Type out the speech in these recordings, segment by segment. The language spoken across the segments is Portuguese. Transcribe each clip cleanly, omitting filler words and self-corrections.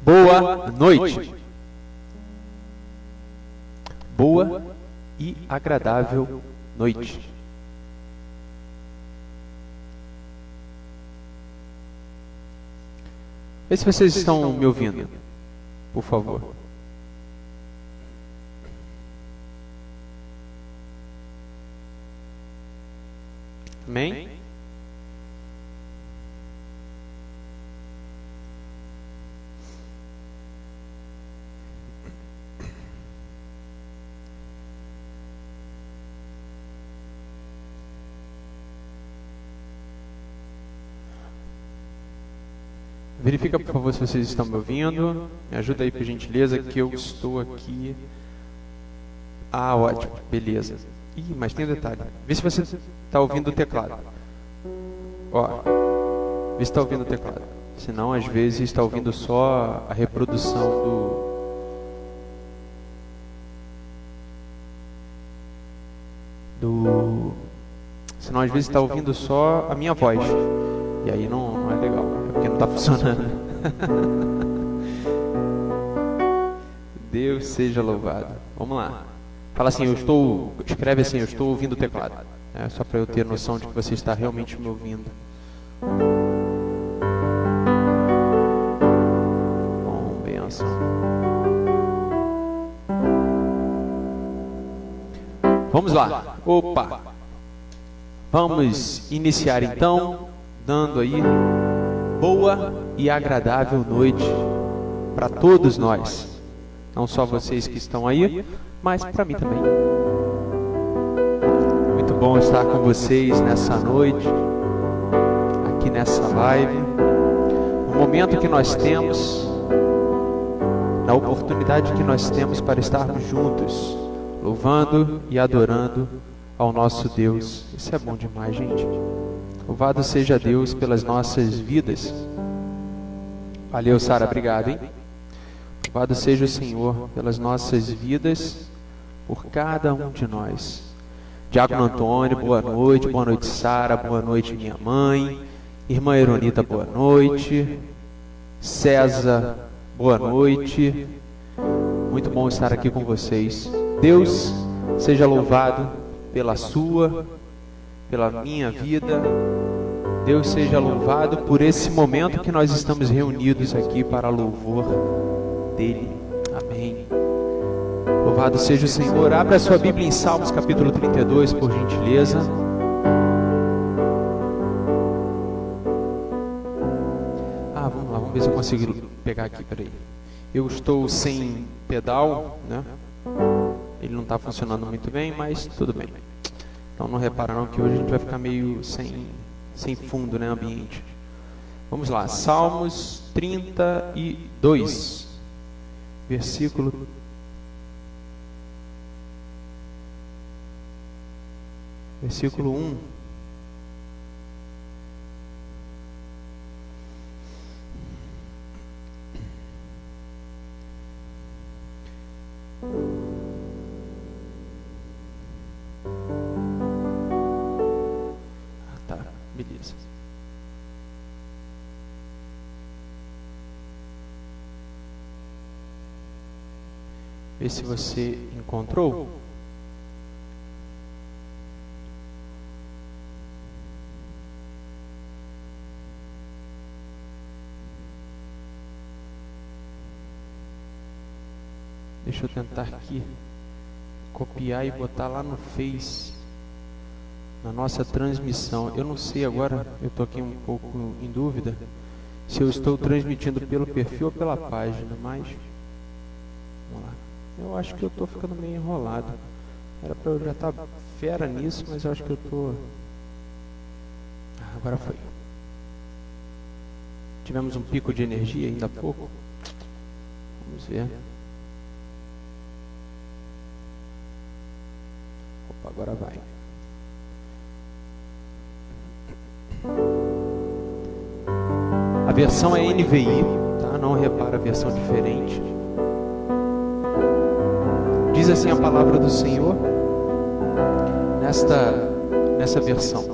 Boa noite. Boa e agradável noite. Vê se vocês estão me ouvindo, por favor. Amém? Verifica, por favor, se vocês estão me ouvindo. Me ajuda aí, por gentileza, que eu estou aqui. Ótimo. Beleza. Mas tem um detalhe. Vê se você está ouvindo o teclado. Vê se está ouvindo o teclado. Senão, às vezes, está ouvindo só a reprodução Senão, às vezes, está ouvindo só a minha voz. E aí não é legal, porque não está funcionando. Deus seja louvado. Vamos lá. Fala assim, escreve assim, eu estou ouvindo o teclado. Só para eu ter noção de que você está realmente me ouvindo. Bom, benção. Vamos lá. Opa. Vamos iniciar então, dando aí boa e agradável noite para todos nós. Não só vocês que estão aí, mas para mim também. Muito bom estar com vocês nessa noite, aqui nessa live. No momento que nós temos, na oportunidade que nós temos para estarmos juntos, louvando e adorando ao nosso Deus. Isso é bom demais, gente. Louvado seja Deus pelas nossas vidas. Valeu, Sara, obrigado, hein? Louvado seja o Senhor pelas nossas vidas, por cada um de nós. Diácono Antônio, boa noite, Sara, boa noite, minha mãe. Irmã Eronita, boa noite. César, boa noite. Muito bom estar aqui com vocês. Deus seja louvado pela sua, pela minha vida. Deus seja louvado por esse momento que nós estamos reunidos aqui para louvor dele. Amém. Louvado seja o Senhor. Abra a sua Bíblia em Salmos capítulo 32, por gentileza. Vamos lá, vamos ver se eu consigo pegar aqui, peraí. Eu estou sem pedal, né? Ele não está funcionando muito bem, mas tudo bem. Então não repara não que hoje a gente vai ficar meio sem fundo, né, ambiente. Vamos lá, Salmos 32, versículo 1. Beleza. Vê se você encontrou. Deixa eu tentar aqui copiar e botar lá no Face, na nossa transmissão. Eu não sei agora, eu estou aqui um pouco em dúvida se eu estou transmitindo pelo perfil ou pela página, mas vamos lá. Eu acho que eu estou ficando meio enrolado. Era para eu já estar fera nisso, mas eu acho que eu estou... agora foi. Tivemos um pico de energia ainda há pouco. Vamos ver. Opa, agora vai. A versão é NVI, tá? Não repara a versão diferente. Diz assim a palavra do Senhor nessa versão: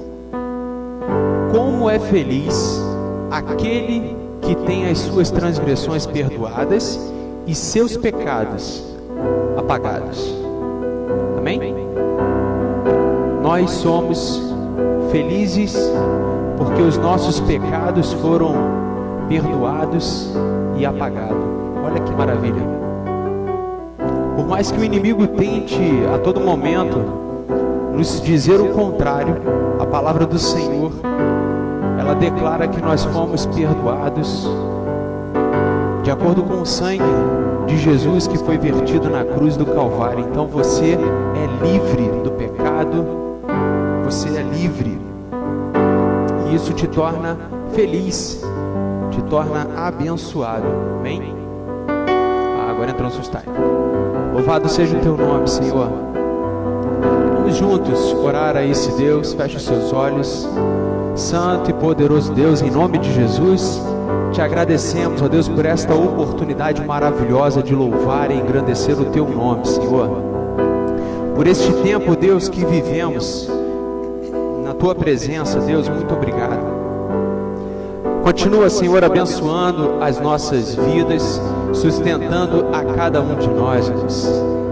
como é feliz aquele que tem as suas transgressões perdoadas e seus pecados apagados. Amém? Nós somos felizes porque os nossos pecados foram perdoados e apagados. Olha que maravilha. Por mais que o inimigo tente a todo momento nos dizer o contrário, a palavra do Senhor, ela declara que nós fomos perdoados de acordo com o sangue de Jesus que foi vertido na cruz do Calvário. Então você é livre do pecado, você é livre, e isso te torna feliz, te torna abençoado. Amém? Agora entrou um sustai. Louvado seja o teu nome, Senhor. Vamos juntos orar a esse Deus. Feche os seus olhos. Santo e poderoso Deus, em nome de Jesus, te agradecemos, ó Deus, por esta oportunidade maravilhosa de louvar e engrandecer o teu nome, Senhor. Por este tempo, Deus, que vivemos na tua presença, Deus, muito obrigado. Continua, Senhor, abençoando as nossas vidas, sustentando a cada um de nós, Deus.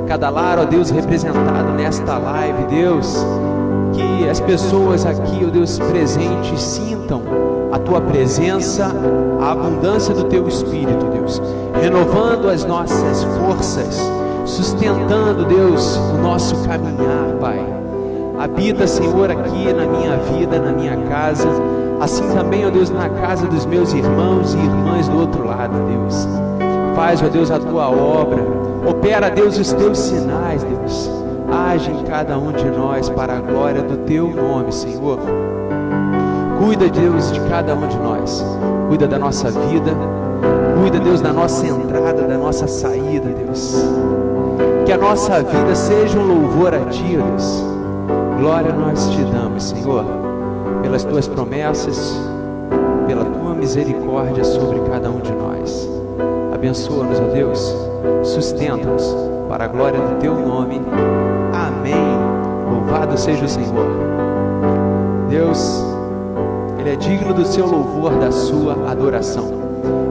Cada lar, ó Deus, representado nesta live, Deus, que as pessoas aqui, ó Deus, presentes, sintam a tua presença, a abundância do teu Espírito, Deus, renovando as nossas forças, sustentando, Deus, o nosso caminhar, Pai. Habita, Senhor, aqui na minha vida, na minha casa, assim também, ó Deus, na casa dos meus irmãos e irmãs do outro lado, Deus. Faz, ó Deus, a tua obra, opera, Deus, os teus sinais, Deus. Age em cada um de nós para a glória do teu nome, Senhor. Cuida, Deus, de cada um de nós. Cuida da nossa vida. Cuida, Deus, da nossa entrada, da nossa saída, Deus. Que a nossa vida seja um louvor a ti, Deus. Glória nós te damos, Senhor, pelas tuas promessas, pela tua misericórdia sobre cada um de nós. Abençoa-nos, ó Deus. Sustenta-nos para a glória do teu nome. Amém. Louvado seja o Senhor. Deus, Ele é digno do seu louvor, da sua adoração.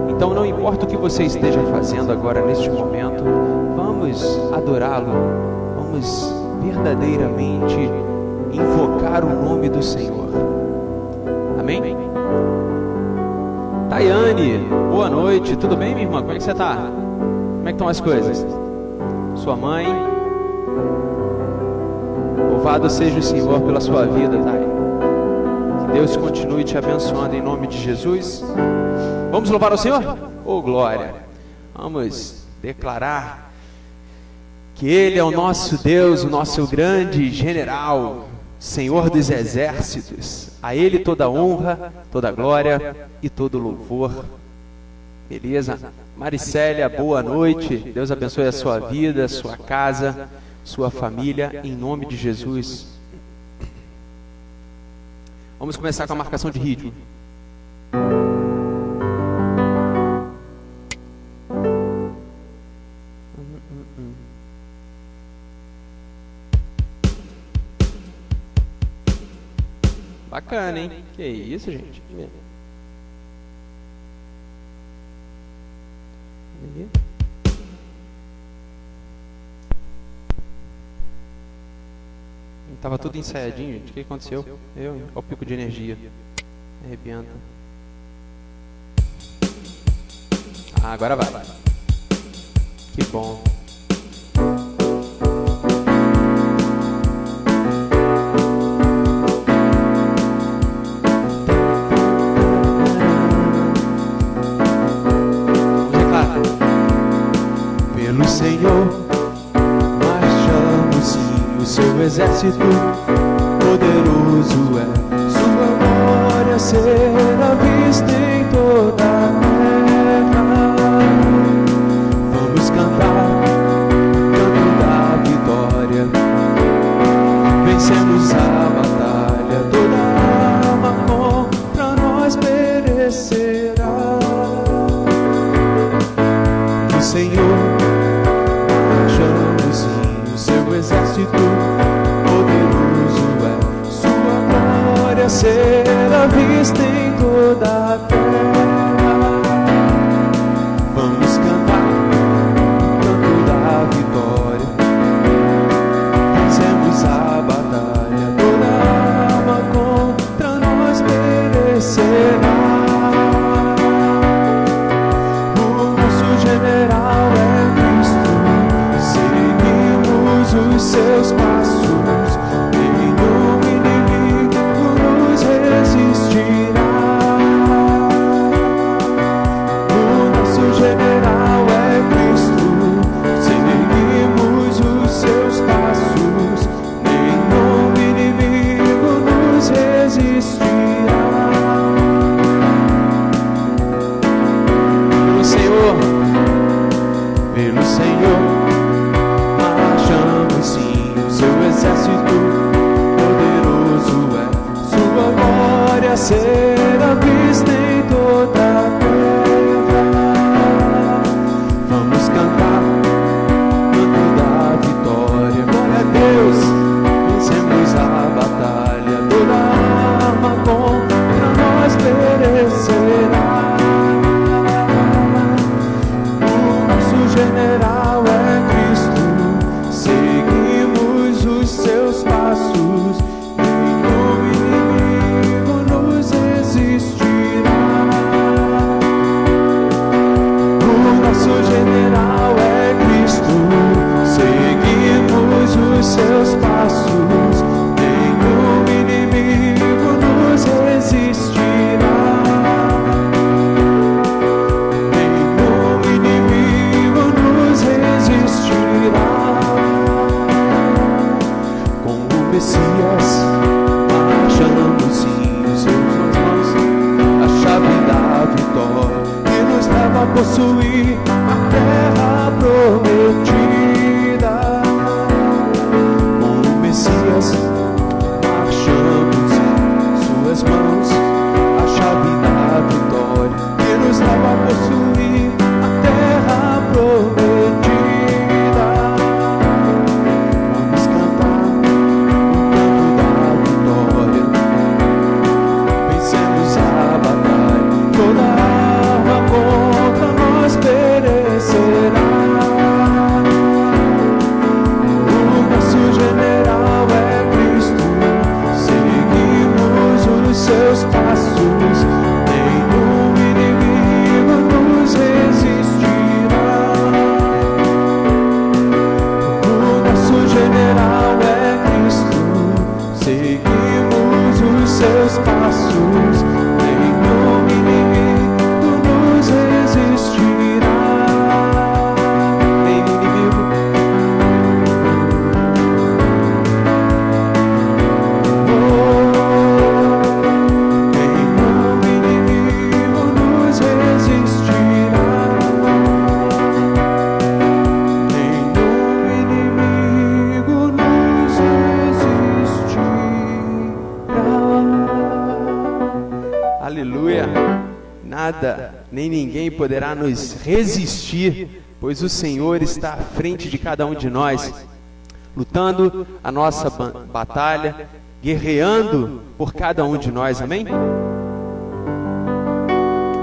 Então, não importa o que você esteja fazendo agora neste momento, vamos adorá-lo. Vamos verdadeiramente invocar o nome do Senhor. Amém? Tayane, boa noite. Tudo bem, minha irmã? Como é que você está? Como é que estão as coisas? Sua mãe? Louvado seja o Senhor pela sua vida, Thay. Que Deus continue te abençoando em nome de Jesus. Vamos louvar ao Senhor? Oh, glória! Vamos declarar que Ele é o nosso Deus, o nosso grande general, Senhor dos exércitos. A Ele toda honra, toda glória e todo louvor. Beleza? Maricélia, boa noite. Deus abençoe a sua vida, sua casa, sua família, em nome de Jesus. Vamos começar com a marcação de ritmo. Bacana, hein? Que isso, gente? Tava tudo ensaiadinho, gente. O que aconteceu? Olha o pico de energia. Arrebenta. Ah, agora vai. Que bom. Pelo Senhor marchamos, sim, o seu exército poderoso é. Sua glória será vista em toda a terra. Vamos cantar, canto da vitória. Vencemos a batalha, toda alma contra nós perecerá. O Senhor marchamos, sim, o seu exército poderoso é. Sua glória glória será vista em toda a terra. Vamos cantar canto da vitória, vencemos a batalha, toda arma contra nós perecerá. O nosso general é Cristo, seguimos os seus passos, nenhum inimigo nos resistirá. O nosso general é Cristo, seguimos os seus passos, nenhum inimigo nos resistirá. Pelo Senhor, marchamos sim, o seu exército poderoso é, sua glória será vista em toda a terra. Vamos cantar canto da vitória, glória a Deus, vencemos a batalha, toda arma contra nós perecerá. General é Cristo, seguimos os seus passos, nenhum inimigo nos resistirá. O nosso general é Cristo, seguimos os seus passos, nenhum inimigo nos resistirá. Com o Messias marchamos sim, os seus mãos, a chave da vitória que nos leva a possuir a terra prometida. Com o Messias marchamos em suas mãos, a chave da vitória que nos leva a possuir a terra prometida. Toda arma contra nós perecerá. O nosso general é Cristo, seguimos os seus passos, nenhum inimigo nos resistirá. O nosso general é Cristo, seguimos os seus passos, nenhum inimigo nos resistirá. Nenhum inimigo. Nenhum inimigo nos resistirá. Nenhum inimigo nos resistirá. Aleluia. Nada, nem ninguém poderá nos resistir, pois o Senhor está à frente de cada um de nós, lutando a nossa batalha, guerreando por cada um de nós, amém?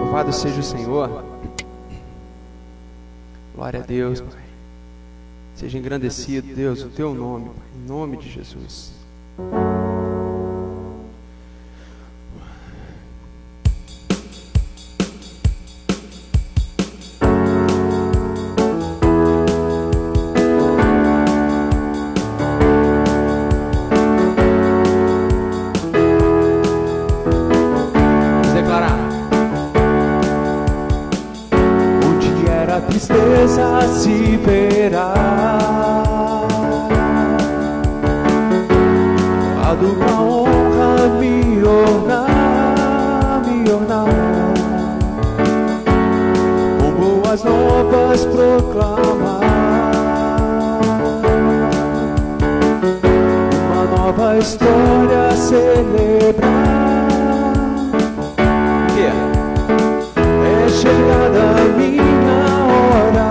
Louvado seja o Senhor. Glória a Deus, Pai. Seja engrandecido, Deus, o Teu nome, Pai, em nome de Jesus. Tristeza se verá, quando uma honra me ornar, com boas novas proclamar, uma nova história celebrar. É chegada a minha hora,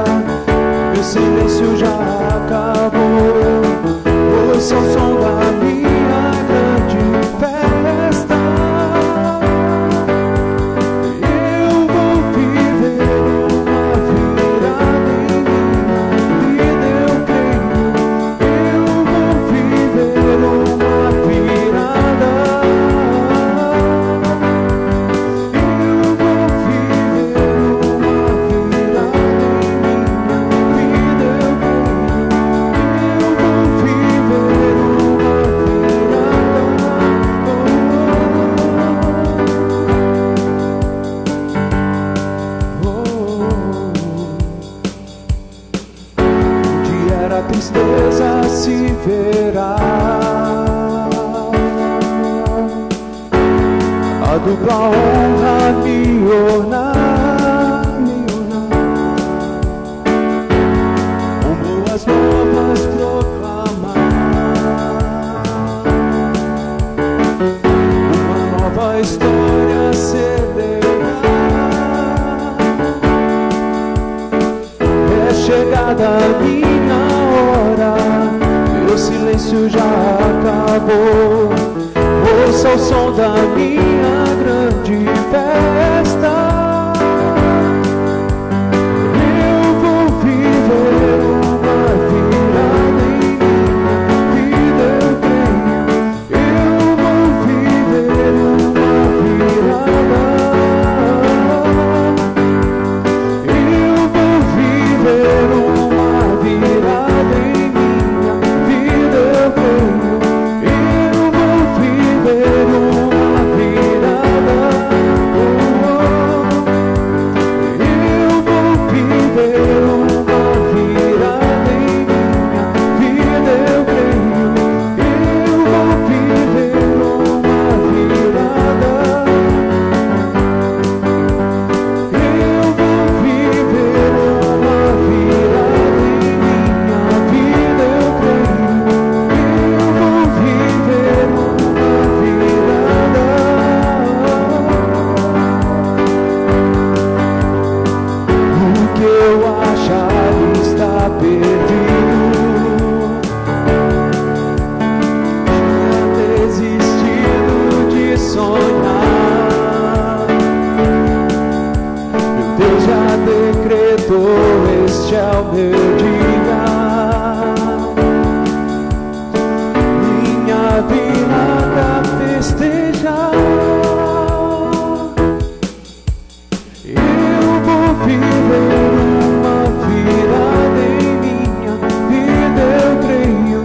meu silêncio já acabou. Ouça o som da minha grande festa. a tristeza se verá. A dupla honra me ornar, com boas novas proclamar, uma nova história celebrar. É chegada a minha hora, meu silêncio já acabou. Ouça o som da minha grande festa. Eu vou viver uma virada em minha vida, eu creio. Eu vou viver uma virada. Eu vou viver uma virada em minha vida, eu creio. Este é o meu dia, minha virada festejar. Eu vou viver uma virada em minha vida, eu creio.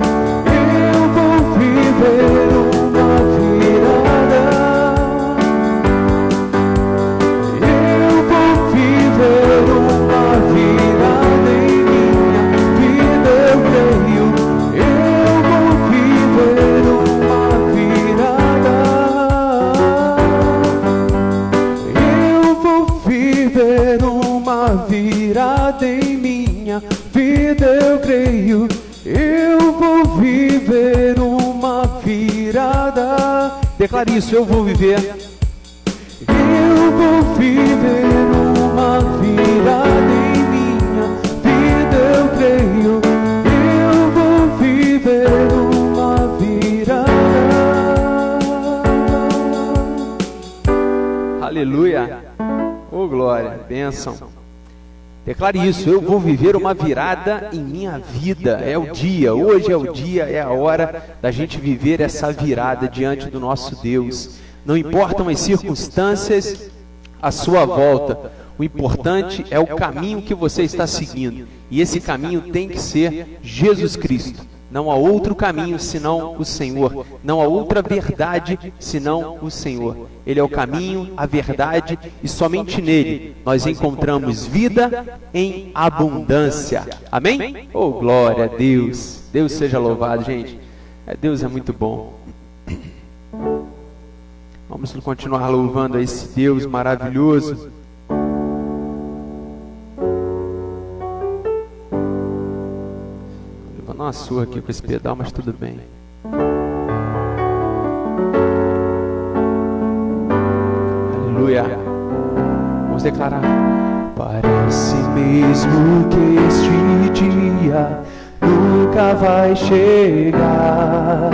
Eu vou viver uma virada. Eu vou viver uma virada em minha vida, eu creio. Eu vou viver uma virada. Eu vou viver uma virada em minha vida, eu creio. Eu vou viver uma virada. Declare isso, eu vou viver. Eu vou viver uma virada em minha vida, eu creio. Eu vou viver uma virada. Aleluia. Oh, glória, bênção. Declare isso, eu vou viver uma virada em minha vida. É o dia, hoje é o dia, é a hora da gente viver essa virada diante do nosso Deus. Não importam as circunstâncias à sua volta, o importante é o caminho que você está seguindo. E esse caminho tem que ser Jesus Cristo. Não há outro caminho senão o Senhor. Não há outra verdade senão o Senhor. Ele é o caminho, a verdade, e somente nele nós encontramos vida em abundância. Amém? Oh, glória a Deus. Deus seja louvado, gente. Deus é muito bom. Vamos continuar louvando a esse Deus maravilhoso. Vou dar uma surra aqui com esse pedal, mas tudo bem. Aleluia. Vamos declarar. Parece mesmo que este dia nunca vai chegar.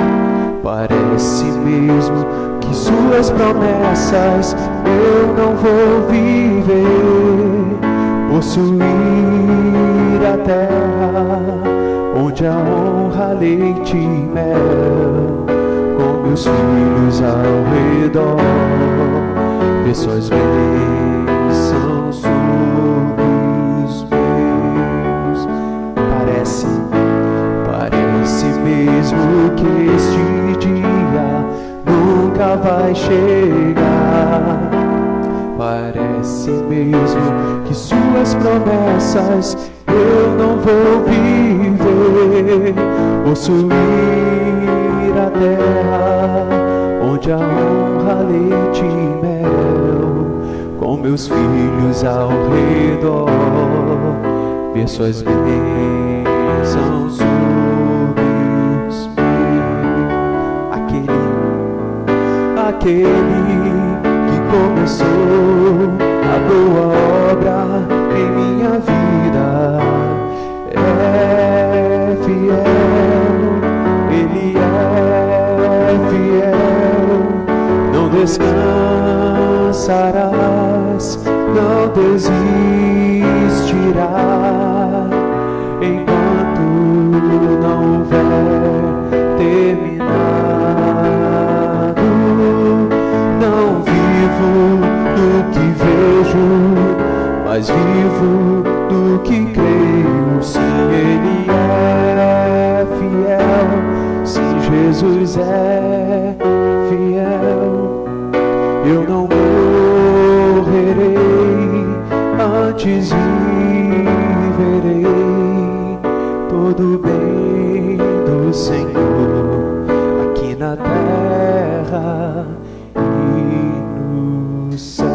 Parece mesmo que suas promessas eu não vou viver. Possuir a terra onde a honra, leite e mel, com meus filhos ao redor, ver suas bênçãos sobre os meus. Parece mesmo que este dia nunca vai chegar. Parece mesmo que suas promessas eu não vou viver. possuir a terra onde a honra, leite e mel, com meus filhos ao redor, ver suas bênçãos sobre os meus. Aquele que começou a boa obra em minha vida é fiel, Ele é fiel. Não descansarás, não desistirá, enquanto não houver terminado. Não vivo do que vejo, mas vivo do que creio. Sim, Ele é fiel, sim, Jesus é fiel. Eu não morrerei, antes viverei todo o bem do Senhor aqui na terra e no céu.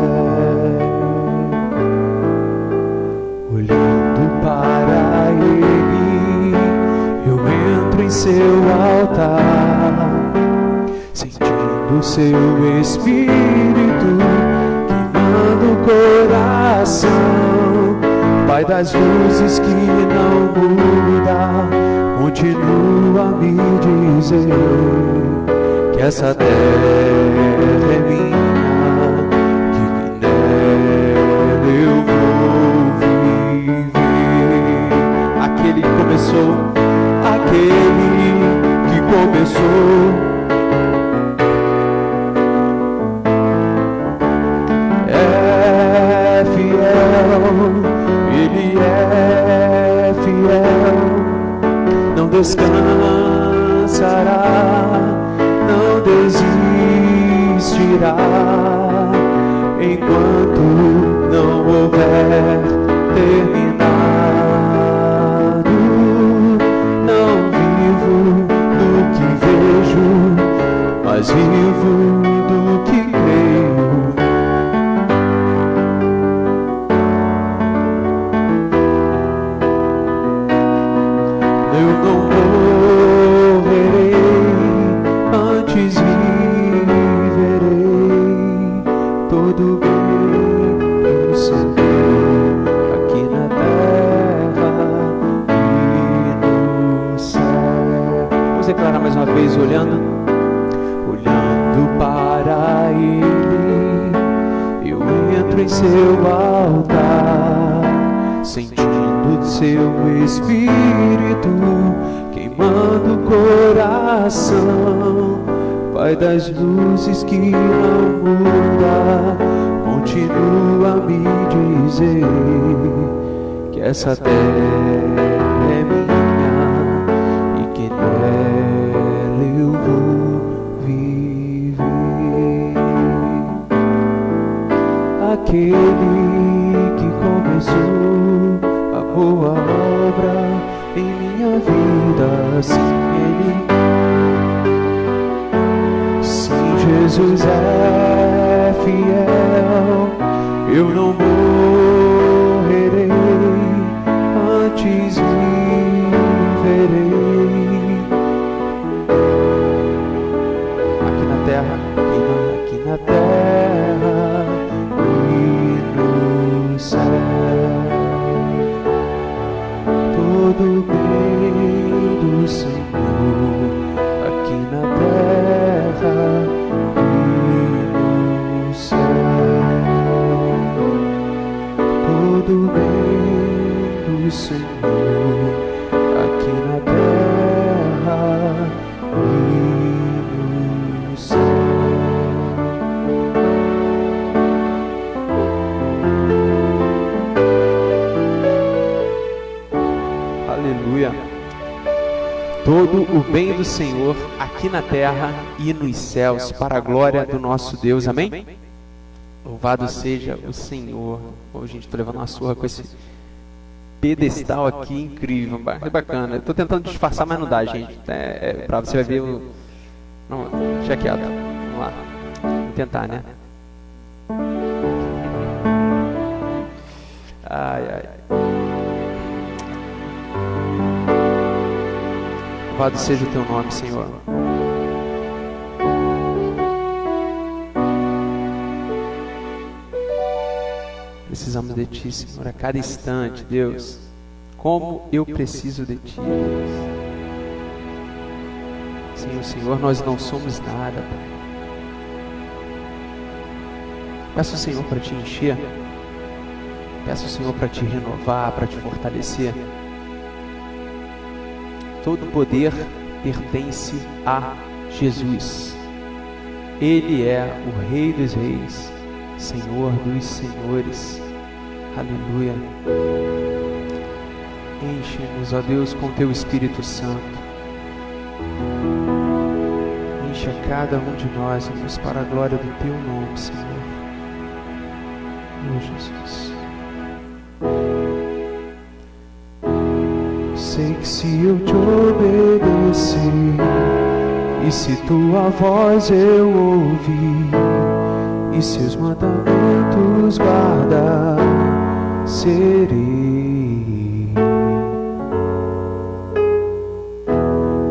Olhando para Ele, eu entro em seu altar, sentindo seu Espírito queimando o coração. Pai das luzes que não muda, continua a me dizer que essa terra é minha, que nela eu vou viver. Aquele que começou é fiel, Ele é fiel. Não descansará, não desistirá, enquanto não houver terminado. Não vivo do que vejo, mas vivo do que creio. Eu não morrerei, antes viverei todo o bem do Senhor aqui na terra e no céu. Vamos declarar mais uma vez, olhando para Ele, eu entro em seu altar, sentindo seu Espírito queimando o coração. Pai das luzes que não muda, continua a me dizer que essa terra é minha e que nela eu vou viver. Aquele que começou a boa obra em minha vida, sim, Jesus é fiel. Eu não morrerei, antes viverei aqui na terra e no céu. Todo o bem do Senhor aqui na terra e no céu. Todo o bem do Senhor aqui na terra e no céu. Aleluia. Todo o bem do Senhor aqui na terra e nos céus, para a glória do nosso Deus. Amém? Louvado seja o Senhor. Hoje a gente está levando uma surra com esse pedestal aqui incrível, bacana. Eu tô tentando disfarçar, mas não dá, gente. Pra você vai ver o... Não, deixa quieto. Vamos lá. Vamos tentar, né? Ai. Louvado seja o teu nome, Senhor. Precisamos de Ti, Senhor, a cada instante, Deus. Como eu preciso de Ti, Deus. Sem o Senhor nós não somos nada, Pai. Peço ao Senhor para Te encher. Peço ao Senhor para Te renovar, para Te fortalecer. Todo poder pertence a Jesus. Ele é o Rei dos Reis, Senhor dos Senhores. Aleluia. Enche-nos, ó Deus, com Teu Espírito Santo. Enche a cada um de nós, ó Deus, para a glória do Teu nome, Senhor. Oh, Jesus. Sei que se eu Te obedecer e se Tua voz eu ouvir e se os mandamentos guardar, serei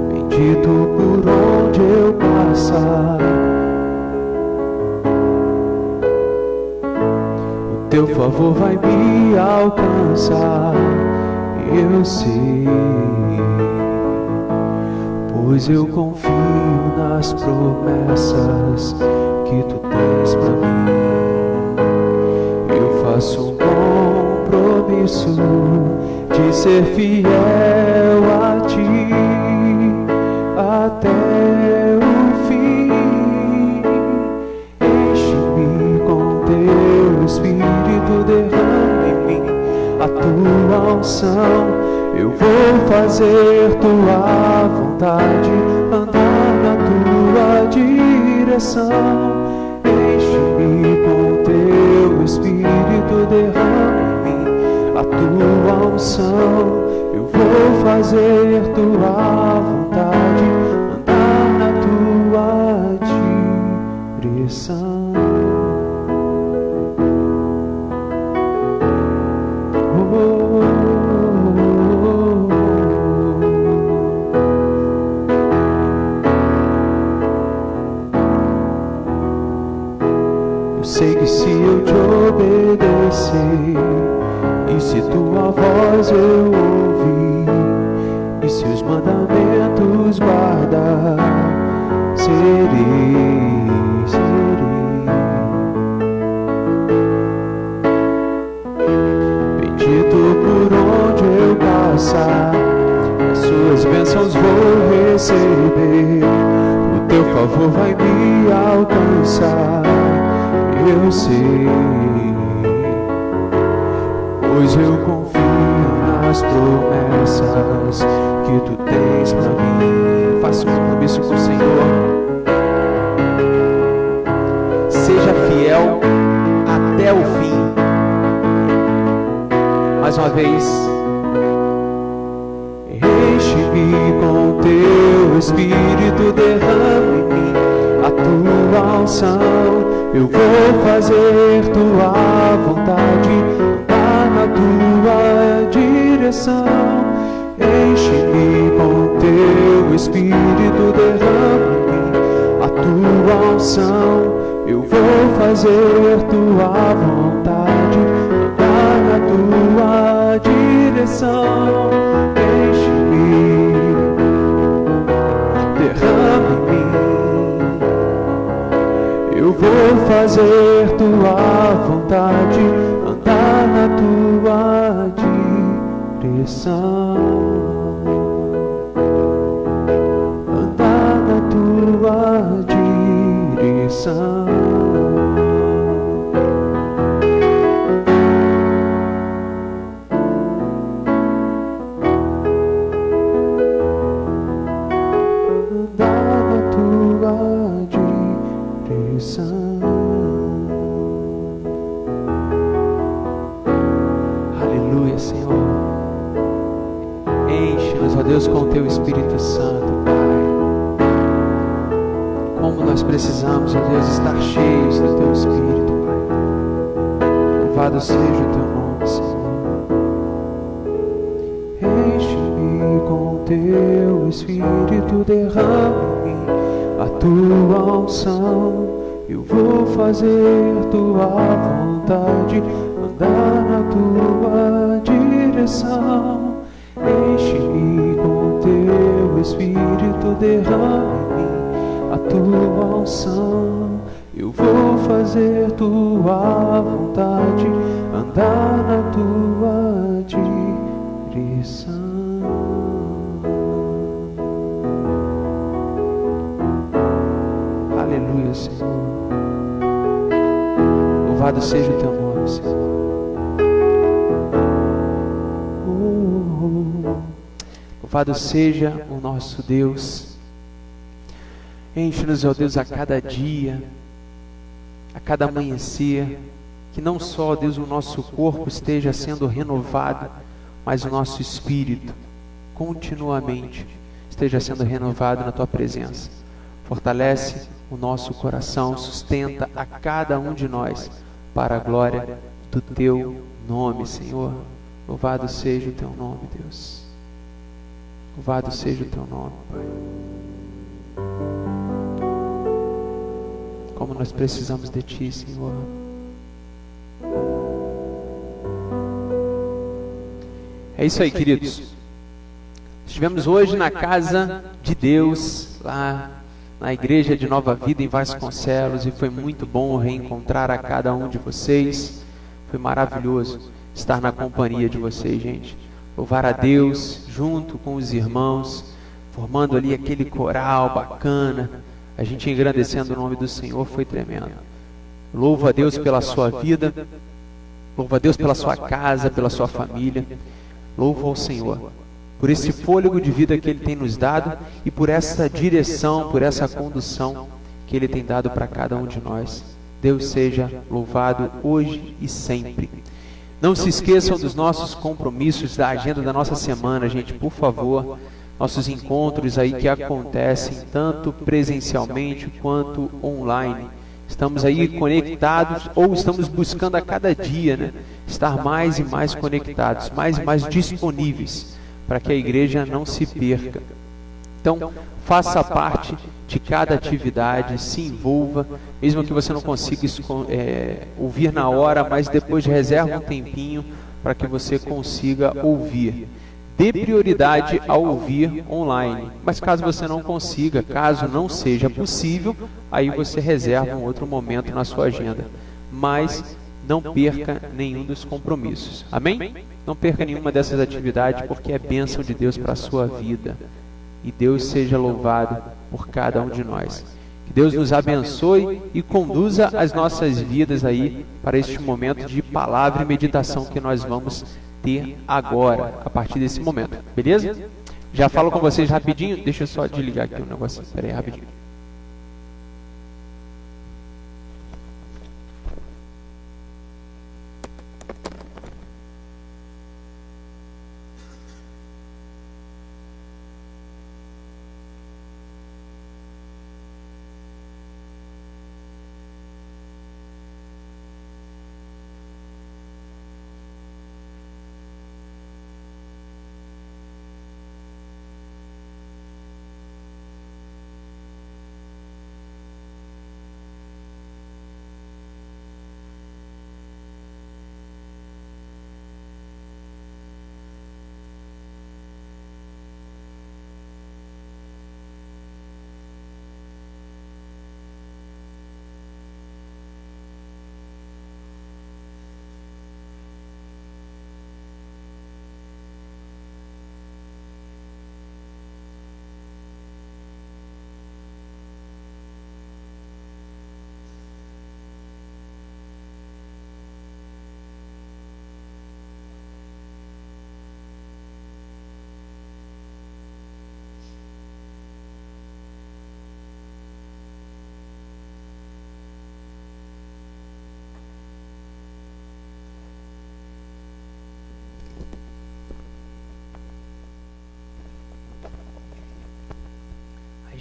bendito por onde eu passar. O Teu favor vai me alcançar, eu sei, pois eu confio nas promessas que Tu tens pra mim. Eu faço um compromisso de ser fiel a Ti até o fim. Enche-me com Teu Espírito, derrama em mim a Tua unção. Eu vou fazer Tua vontade, andar na Tua direção. Enche-me com Teu Espírito, derrama em mim a Tua unção. Eu vou fazer Tua vontade, andar na Tua direção. Sei que se eu Te obedecer e se Tua voz eu ouvir e se os mandamentos guardar, serei. Bendito por onde eu passar, as Suas bênçãos vou receber, o Teu favor vai me alcançar. Eu sei, pois eu confio nas promessas que Tu tens pra mim. Faça um compromisso com o Senhor. Seja fiel até o fim. Mais uma vez. Enche-me com Teu Espírito, derrama em mim a Tua unção. Eu vou fazer Tua vontade, andar na Tua direção. Enche-me com Teu Espírito, derrama em mim a Tua unção. Eu vou fazer Tua vontade, andar na Tua direção. Enche-me, derrama em mim. Eu vou fazer Tua vontade, andar na Tua direção. Andar na Tua direção. Andar na Tua direção. Aleluia, Senhor. ó Deus, com o Teu Espírito Santo, Pai. Como nós precisamos, ó Deus, estar cheios do Teu Espírito, Pai. Louvado seja o Teu nome, Senhor. Enche-me com o Teu Espírito, derrama em mim a Tua unção. Eu vou fazer Tua vontade, andar na Tua direção. Enche-me com Teu Espírito, derrama em mim a Tua unção. Eu vou fazer Tua vontade, andar na Tua direção. Aleluia, Senhor. Louvado seja o Teu nome, Senhor. Louvado seja o nosso Deus. Enche-nos, ó Deus, a cada dia, a cada amanhecer, que não só, ó Deus, o nosso corpo esteja sendo renovado, mas o nosso espírito continuamente esteja sendo renovado na Tua presença. Fortalece o nosso coração, sustenta a cada um de nós para a glória do Teu nome, Senhor. Louvado seja o Teu nome, Deus. Louvado seja o Teu nome, Pai. Como nós precisamos de Ti, Senhor. É isso aí, queridos. Estivemos hoje na casa de Deus, lá na igreja de Nova Vida em Vasconcelos, e foi muito bom reencontrar a cada um de vocês. Foi maravilhoso estar na companhia de vocês, gente. Louvar a Deus junto com os irmãos, formando ali aquele coral bacana, a gente engrandecendo o nome do Senhor, foi tremendo. Louvo a Deus pela sua vida, louvo a Deus pela sua casa, pela sua família. Louvo ao Senhor por esse fôlego de vida que Ele tem nos dado e por essa direção, por essa condução que Ele tem dado para cada um de nós. Deus seja louvado hoje e sempre. Não se esqueçam dos nossos compromissos, da agenda da nossa semana, gente, por favor. Nossos encontros aí que acontecem tanto presencialmente quanto online. Estamos aí conectados, ou estamos buscando a cada dia, né, estar mais e mais conectados, mais e mais disponíveis, para que a igreja não se perca. Então, faça parte de cada atividade, se envolva, mesmo que você não consiga ouvir na hora, mas depois reserva um tempinho para que você consiga ouvir. Dê prioridade ao ouvir online, mas caso você não consiga, caso não seja possível, aí você reserva um outro momento na sua agenda. Mas não perca nenhum dos compromissos. Amém? Não perca nenhuma dessas atividades, porque é bênção de Deus para a sua vida. E Deus seja louvado por cada um de nós. Que Deus nos abençoe e conduza as nossas vidas aí para este momento de palavra e meditação que nós vamos ter agora, a partir desse momento. Beleza? Já falo com vocês rapidinho. Deixa eu só desligar aqui um negocinho. Espera aí, rapidinho.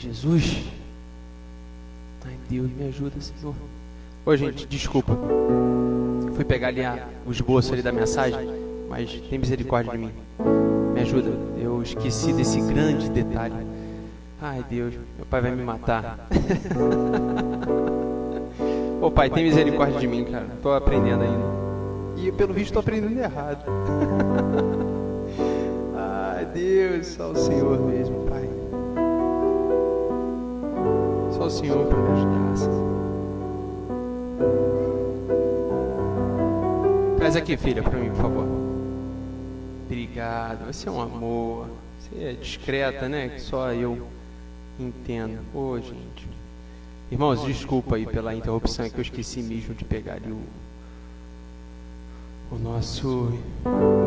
Jesus. Ai, Deus, me ajuda, Senhor. Ô, gente, desculpa. Fui pegar ali o esboço ali da mensagem, mas tem misericórdia de mim. Me ajuda. Eu esqueci desse grande detalhe. Ai, Deus, meu pai vai me matar. Ô, pai, tem misericórdia de mim, cara. Tô aprendendo ainda. E pelo visto estou aprendendo errado. Ai, Deus, só o Senhor mesmo, Pai. Só o Senhor para me ajudar. Traz aqui, filha, para mim, por favor. Obrigado. Você é um amor. Você é discreta, né? Que só eu entendo. Ô, gente. Irmãos, desculpa aí pela interrupção, que eu esqueci mesmo de pegar ali o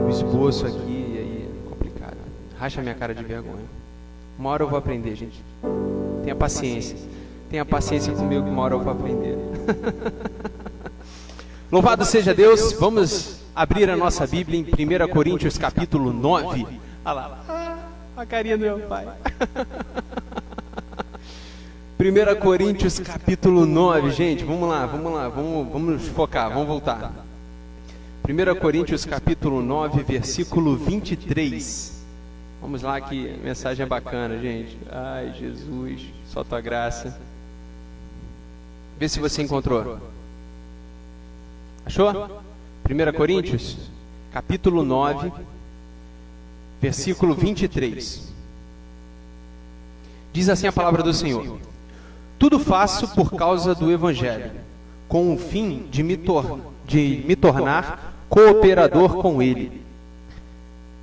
esboço aqui, e aí é complicado. Racha minha cara de vergonha. Uma hora eu vou aprender, gente. Tenha paciência. Tenha paciência comigo, que uma hora eu vou aprender. Louvado seja Deus. Vamos abrir a nossa Bíblia em 1 Coríntios capítulo 9. Olha lá, a carinha do meu pai. 1 Coríntios capítulo 9, gente, vamos lá, vamos focar, vamos voltar. 1 Coríntios capítulo 9, versículo 23. Vamos lá, que a mensagem é bacana, gente. Ai, Jesus, só tua graça. Vê se você encontrou. Achou? 1 Coríntios capítulo 9, versículo 23. Diz assim a palavra do Senhor: tudo faço por causa do Evangelho, com o fim de me tornar cooperador com ele.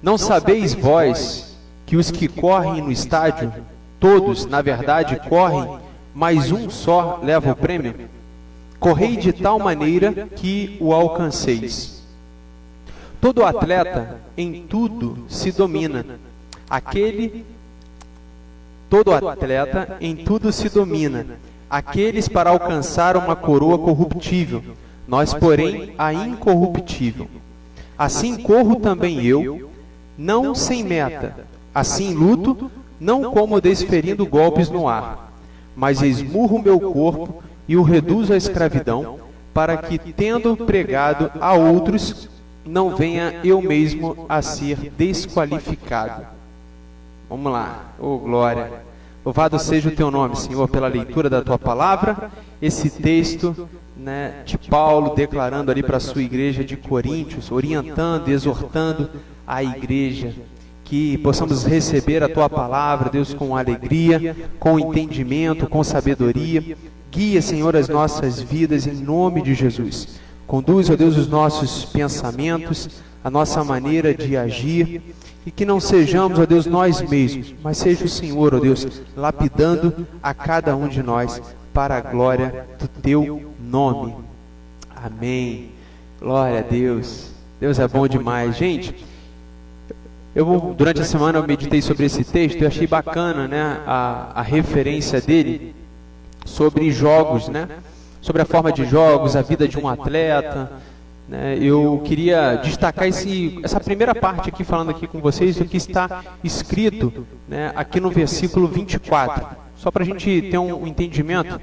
Não sabeis vós que os que correm no estádio, todos, na verdade, correm, mas um só leva o prêmio? Correi de tal maneira que o alcanceis. Todo atleta em tudo se domina. Todo atleta em tudo se domina. Aqueles para alcançar uma coroa corruptível, nós, porém, a incorruptível. Assim corro também eu, não sem meta. Assim luto, não como desferindo golpes no ar, mas esmurro meu corpo e o reduzo à escravidão, para que, tendo pregado a outros, não venha eu mesmo a ser desqualificado. Vamos lá, ô glória. Louvado seja o teu nome, Senhor, pela leitura da tua palavra. Esse texto, né, de Paulo declarando ali para a sua igreja de Coríntios, orientando, exortando a igreja, que possamos receber a tua palavra, Deus, com alegria, com entendimento, com sabedoria. Guia, Senhor, as nossas vidas em nome de Jesus. Conduz, ó Deus, os nossos pensamentos, a nossa maneira de agir, e que não sejamos, ó Deus, nós mesmos, mas seja o Senhor, ó Deus, lapidando a cada um de nós para a glória do teu nome. Amém. Glória a Deus. Deus é bom demais. Gente, durante a semana eu meditei sobre esse texto e achei bacana, né, a referência dele sobre jogos, né? Sobre a forma de jogos, a vida de um atleta, né? Eu queria destacar essa primeira parte aqui, falando aqui com vocês, do que está escrito, né, aqui no versículo 24, só para a gente ter um entendimento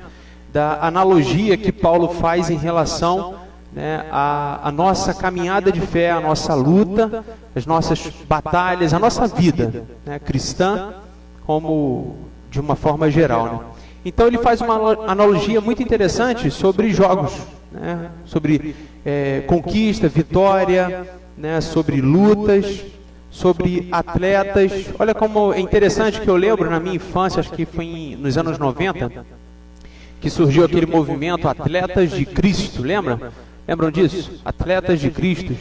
da analogia que Paulo faz em relação, né, à nossa caminhada de fé, a nossa luta, as nossas batalhas, a nossa vida, né, cristã, como de uma forma geral, né? Então ele faz uma analogia muito interessante sobre jogos, né? Sobre conquista, vitória, né? Sobre lutas, sobre atletas. Olha como é interessante, que eu lembro na minha infância, acho que foi nos anos 90, que surgiu aquele movimento Atletas de Cristo, lembram? Lembram disso? Atletas de Cristo,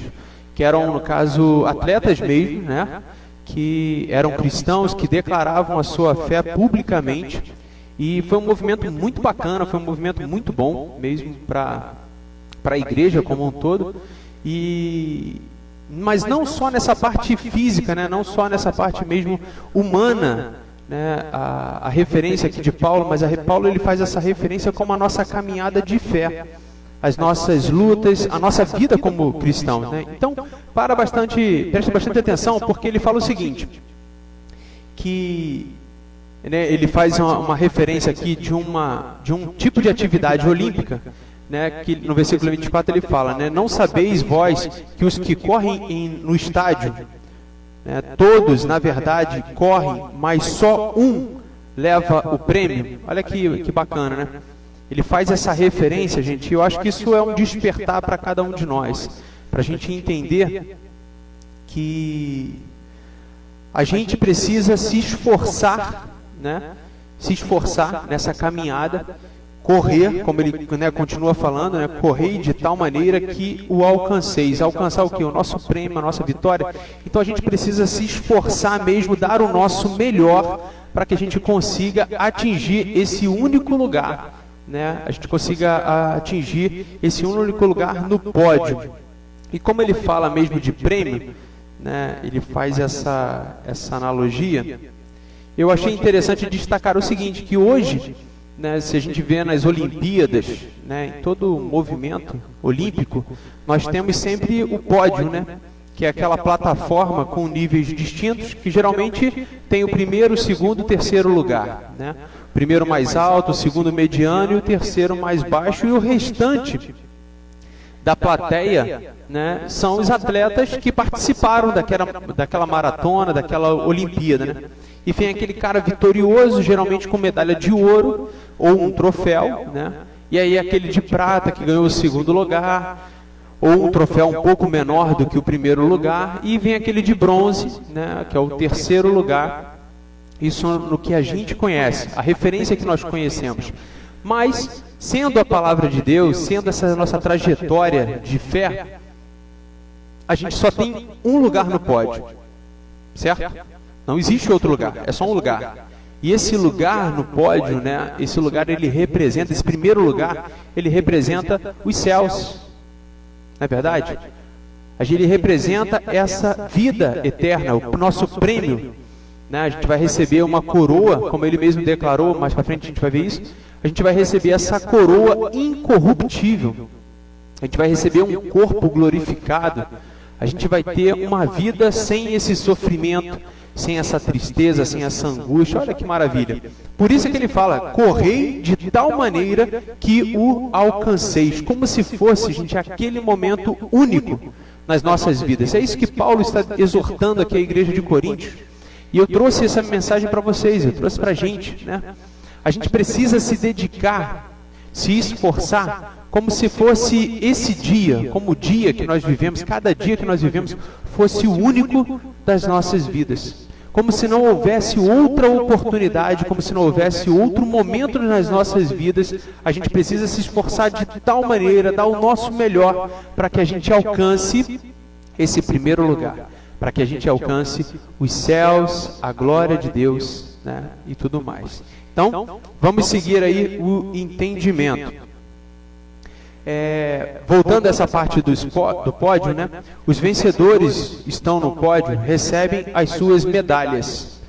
que eram, no caso, atletas mesmo, né? Que eram cristãos, que declaravam a sua fé publicamente. E foi um movimento muito bacana, foi um movimento muito bom mesmo para a igreja como um todo. Mas não só nessa parte física, né? Não só nessa parte mesmo humana, né? A referência aqui de Paulo, mas Paulo ele faz essa referência como a nossa caminhada de fé, as nossas lutas, a nossa vida como cristãos, né? Então, preste bastante atenção, porque ele fala o seguinte, que né, ele faz uma referência aqui de um tipo de atividade olímpica, né, que no versículo 24 ele fala, né, não sabeis vós que os que correm no estádio, né, todos, na verdade, correm, mas só um leva o prêmio? Olha que bacana, né? Ele faz essa referência, gente, e eu acho que isso é um despertar para cada um de nós, para a gente entender que a gente precisa se esforçar, né? Se esforçar nessa caminhada, correr, como ele, né, continua falando, né, correr de tal maneira que o alcanceis. Alcançar o quê? O nosso prêmio, a nossa vitória. Então a gente precisa se esforçar mesmo, dar o nosso melhor para que a gente consiga atingir esse único lugar, né? A gente consiga atingir esse único lugar no pódio. E como ele fala mesmo de prêmio, né, ele faz essa analogia. Eu achei interessante destacar o seguinte, que hoje, né, se a gente vê nas Olimpíadas, né, em todo o movimento olímpico, nós temos sempre o pódio, né, que é aquela plataforma com níveis distintos, que geralmente tem o primeiro, o segundo e o terceiro lugar, né? O primeiro mais alto, o segundo mediano e o terceiro mais baixo, e o restante da plateia, né, são os atletas que participaram daquela maratona, daquela Olimpíada, né? E vem aquele cara vitorioso, geralmente com medalha de ouro ou um troféu, né? E aí aquele de prata que ganhou o segundo lugar, ou um troféu um pouco menor do que o primeiro lugar, e vem aquele de bronze, né, que é o terceiro lugar. Isso no que a gente conhece, a referência que nós conhecemos. Mas, sendo a palavra de Deus, sendo essa nossa trajetória de fé, a gente só tem um lugar no pódio, certo? Não existe outro lugar, é só um lugar. E esse lugar no pódio, né, esse lugar ele representa, esse primeiro lugar, ele representa os céus. Não é verdade? Ele representa essa vida eterna, o nosso prêmio, né? A gente vai receber uma coroa, como ele mesmo declarou, mais para frente a gente vai ver isso. A gente vai receber essa coroa incorruptível. A gente vai receber um corpo glorificado. A gente vai ter uma vida sem esse sofrimento, sem essa tristeza, sem essa angústia. Olha que maravilha. Por isso é que ele fala, correi de tal maneira que o alcanceis. Como se fosse, gente, aquele momento único nas nossas vidas. É isso que Paulo está exortando aqui a igreja de Coríntios. E eu trouxe essa mensagem para vocês, eu trouxe para a gente, né? A gente precisa se dedicar, se esforçar, como se fosse esse dia, como o dia que nós vivemos, cada dia que nós vivemos, fosse o único das nossas vidas. Como se não houvesse outra oportunidade, como se não houvesse outro momento nas nossas vidas. A gente precisa se esforçar de tal maneira, dar o nosso melhor, para que a gente alcance esse primeiro lugar, para que a gente alcance os céus, a glória de Deus, né, e tudo mais. Então, vamos seguir aí o entendimento. Voltando a essa parte do pódio, né, os vencedores estão no pódio, recebem as suas medalhas,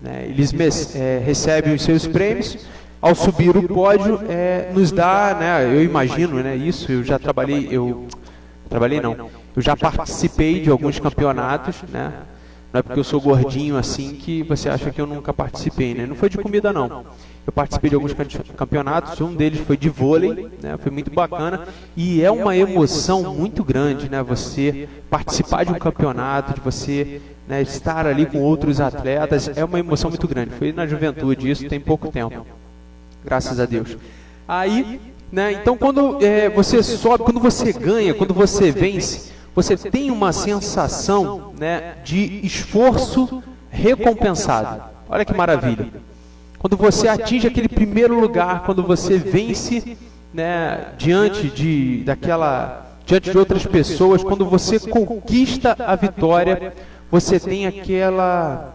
né, eles recebem os seus prêmios. Ao subir o pódio, nos dá, né, eu imagino, né, isso, eu já trabalhei, eu já participei de alguns campeonatos, né, não é porque eu sou gordinho assim que você acha que eu nunca participei, né, não foi de comida não. Eu participei de alguns campeonatos, um deles foi de vôlei, né, foi muito bacana, e é uma emoção muito grande, né, você participar de um campeonato, de você, né, estar ali com outros atletas, é uma emoção muito grande. Foi na juventude, isso tem pouco tempo, graças a Deus. Aí, né, então quando você sobe, quando você ganha, quando você vence, você tem uma sensação, né, de esforço recompensado. Olha que maravilha. Quando você atinge aquele primeiro lugar, quando você vence, né, diante de outras pessoas, quando você conquista a vitória, você tem aquela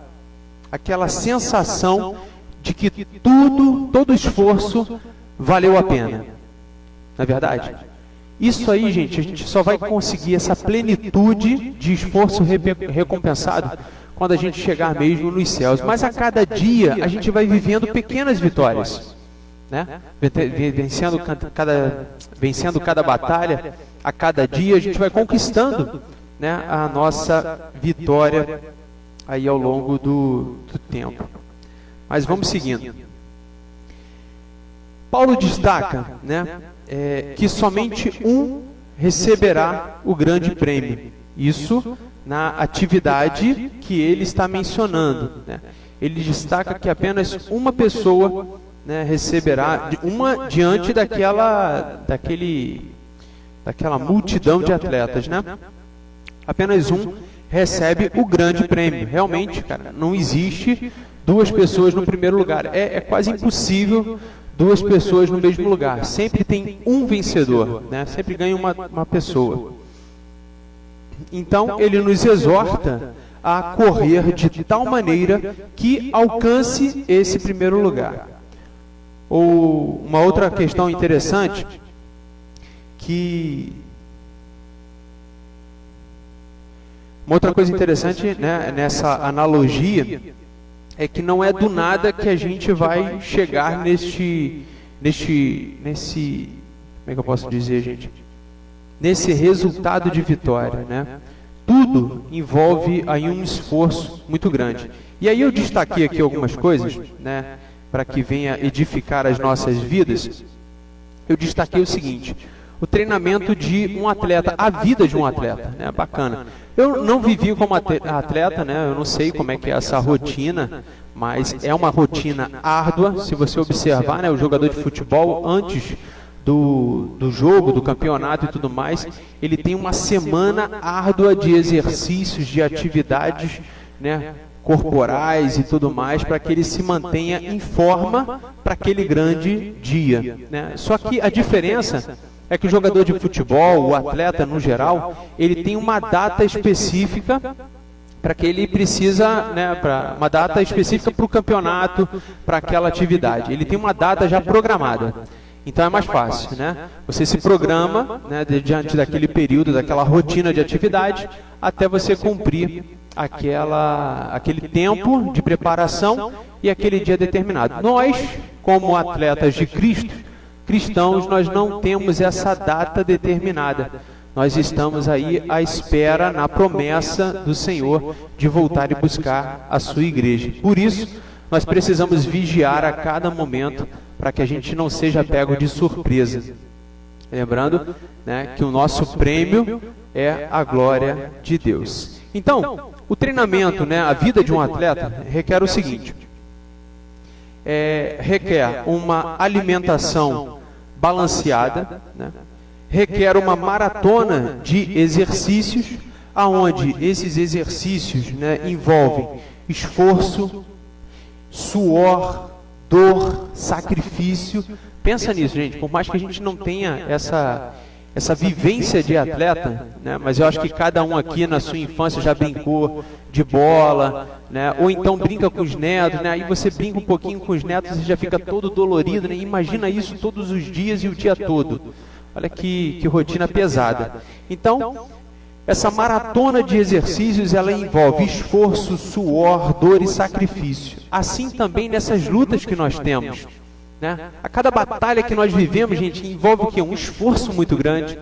sensação de que todo esforço valeu a pena. Não é verdade? Isso aí, gente, a gente só vai conseguir essa plenitude de esforço recompensado quando a gente chegar mesmo nos céus. Mas a cada dia a gente vai vivendo pequenas vitórias, né? Vencendo cada batalha, a cada dia a gente vai conquistando, né, a nossa vitória aí ao longo do tempo. Mas vamos seguindo. Paulo destaca, né, que somente um receberá o grande prêmio. Isso na atividade que ele está mencionando, né? Ele destaca que apenas uma pessoa, né, receberá, uma diante daquela multidão de atletas, né? Apenas um recebe o grande prêmio. Realmente, cara, não existe duas pessoas no primeiro lugar. É quase impossível duas pessoas no mesmo lugar. Sempre tem um vencedor, né? Sempre ganha uma pessoa. Então, ele nos exorta a correr de tal maneira que alcance esse primeiro lugar. Ou uma outra questão interessante, uma outra coisa interessante, né, nessa analogia, é que não é do nada que a gente vai chegar nesse, como é que eu posso dizer, gente? Nesse resultado de vitória, né? Tudo envolve aí um esforço muito grande. E aí eu destaquei aqui algumas coisas, né, para que venha edificar as nossas vidas. Eu destaquei o seguinte: o treinamento de um atleta, a vida de um atleta, né? Bacana. Eu não vivi como atleta, né? Eu não sei como é que é essa rotina, mas é uma rotina árdua. Se você observar, né, o jogador de futebol, antes do jogo, do campeonato e tudo mais, ele tem uma semana árdua de exercícios, de atividades, né, corporais e tudo mais, para que ele se mantenha em forma para aquele grande dia, né? Só que a diferença é que o jogador de futebol, o atleta no geral, ele tem uma data específica para que ele precisa, né, uma data específica para o campeonato, para aquela atividade. Ele tem uma data já programada. Então é mais fácil, né? Você se programa, né, diante daquele período, daquela rotina de atividade, até você cumprir aquele tempo de preparação e aquele dia determinado. Nós, como atletas de Cristo, cristãos, nós não temos essa data determinada. Nós estamos aí à espera, na promessa do Senhor, de voltar e buscar a sua igreja. Por isso, nós precisamos vigiar a cada momento, para que a gente não seja pego de surpresa. Lembrando, né, que o nosso prêmio é a glória de Deus. Então, o treinamento, né, a vida de um atleta requer o seguinte: requer uma alimentação balanceada, né, requer uma maratona de exercícios, aonde esses exercícios, né, envolvem esforço, suor, dor, sacrifício. Pensa nisso, gente. Por mais que a gente não tenha essa vivência de atleta, né, mas eu acho que cada um aqui na sua infância já brincou de bola, né, ou então brinca com os netos, né, aí você brinca um pouquinho com os netos e já fica todo dolorido, né, imagina isso todos os dias e o dia todo. Olha que rotina pesada. Então, essa maratona de exercícios, ela envolve esforço, suor, dor e sacrifício. Assim também nessas lutas que nós temos, né? A cada batalha que nós vivemos, gente, envolve o quê? Um esforço muito grande.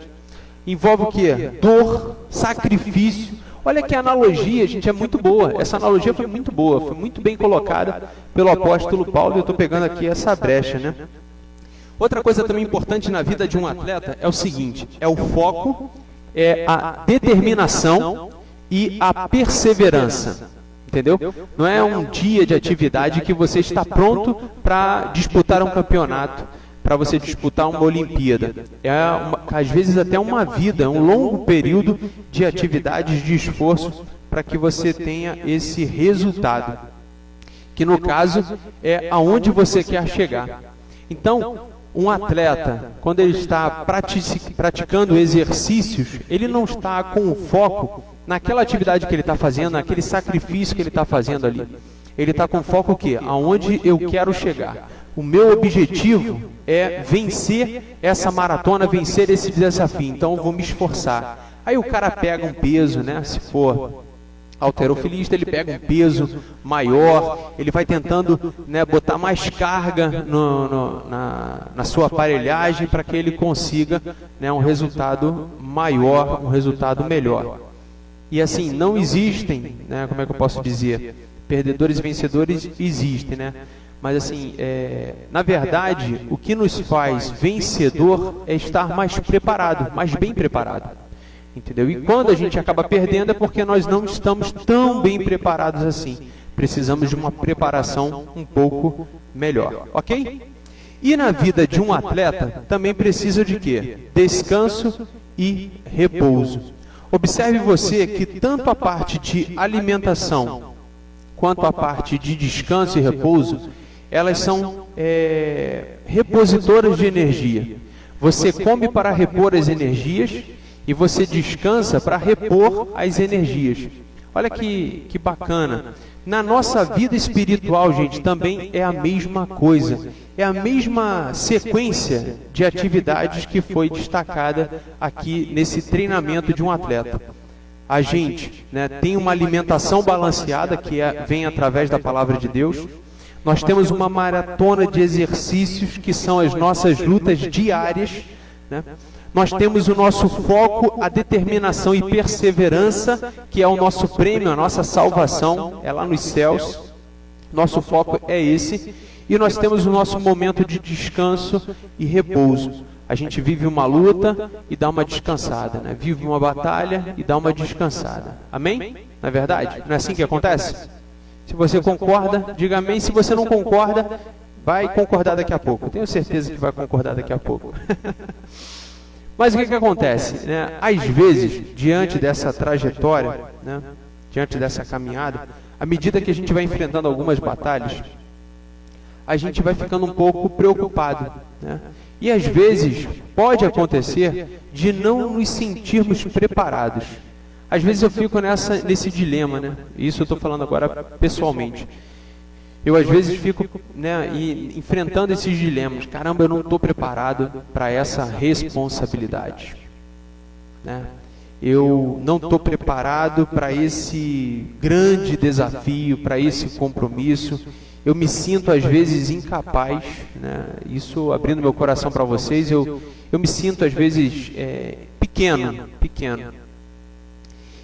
Envolve o quê? Dor, sacrifício. Olha que analogia, gente, é muito boa. Essa analogia foi muito boa, foi muito bem colocada pelo apóstolo Paulo. Eu estou pegando aqui essa brecha, né? Outra coisa também importante na vida de um atleta é o seguinte: é o foco, é a determinação e a perseverança. Entendeu? Não é um dia de atividade que você está pronto para disputar um campeonato, para você disputar uma Olimpíada. Às vezes até uma vida, um longo período de atividades, de esforço, para que você tenha esse resultado, que no caso é aonde você quer chegar. Então, um atleta, quando ele está praticando exercícios, ele não está com o foco naquela atividade que ele está fazendo, naquele sacrifício que ele está fazendo ali. Ele está com foco o quê? Aonde eu quero chegar. O meu objetivo é vencer essa maratona, vencer esse desafio. Então eu vou me esforçar. Aí o cara pega um peso, né? Se for halterofilista, ele pega um peso maior, ele vai tentando, né, botar mais carga na sua aparelhagem para que ele consiga, né, um resultado maior, um resultado melhor. E assim, não existem, né, como é que eu posso dizer, perdedores e vencedores existem, né? Mas assim, na verdade, o que nos faz vencedor é estar mais preparado, mais bem preparado. Entendeu? E quando a gente acaba perdendo é porque nós não estamos tão bem preparados assim. Precisamos de uma preparação um pouco melhor, ok? E na vida de um atleta também precisa de quê? Descanso e repouso. Observe você que tanto a parte de alimentação quanto a parte de descanso e repouso, elas são repositoras de energia. Você come para repor as energias e você descansa para repor as energias. Olha que bacana. Na nossa vida espiritual, gente, também é a mesma coisa. É a mesma sequência de atividades que foi destacada aqui nesse treinamento de um atleta. A gente, né, tem uma alimentação balanceada que vem através da palavra de Deus. Nós temos uma maratona de exercícios que são as nossas lutas diárias, né? Nós temos o nosso foco, a determinação e perseverança, que é o nosso prêmio, a nossa salvação, é lá nos céus. Nosso foco é esse. E nós temos o nosso momento de descanso e repouso. A gente vive uma luta e dá uma descansada, né? Vive uma batalha e dá uma descansada. Amém? Não é verdade? Não é assim que acontece? Se você concorda, diga amém. Se você não concorda, vai concordar daqui a pouco. Eu tenho certeza que vai concordar daqui a pouco. Mas o que acontece? Né? Às vezes, diante dessa trajetória, né? Diante dessa caminhada, à medida que a gente vai enfrentando algumas batalhas, a gente vai ficando um pouco preocupado, né? E às vezes pode acontecer de não nos sentirmos preparados. Às vezes eu fico nesse dilema, né? Isso eu estou falando agora pessoalmente. Eu às vezes fico, né, enfrentando esses dilemas. Caramba, eu não estou preparado para essa responsabilidade, né? Eu não estou preparado para esse grande desafio, para esse compromisso. Eu me sinto às vezes incapaz, né? Isso abrindo meu coração para vocês, eu me sinto às vezes pequeno.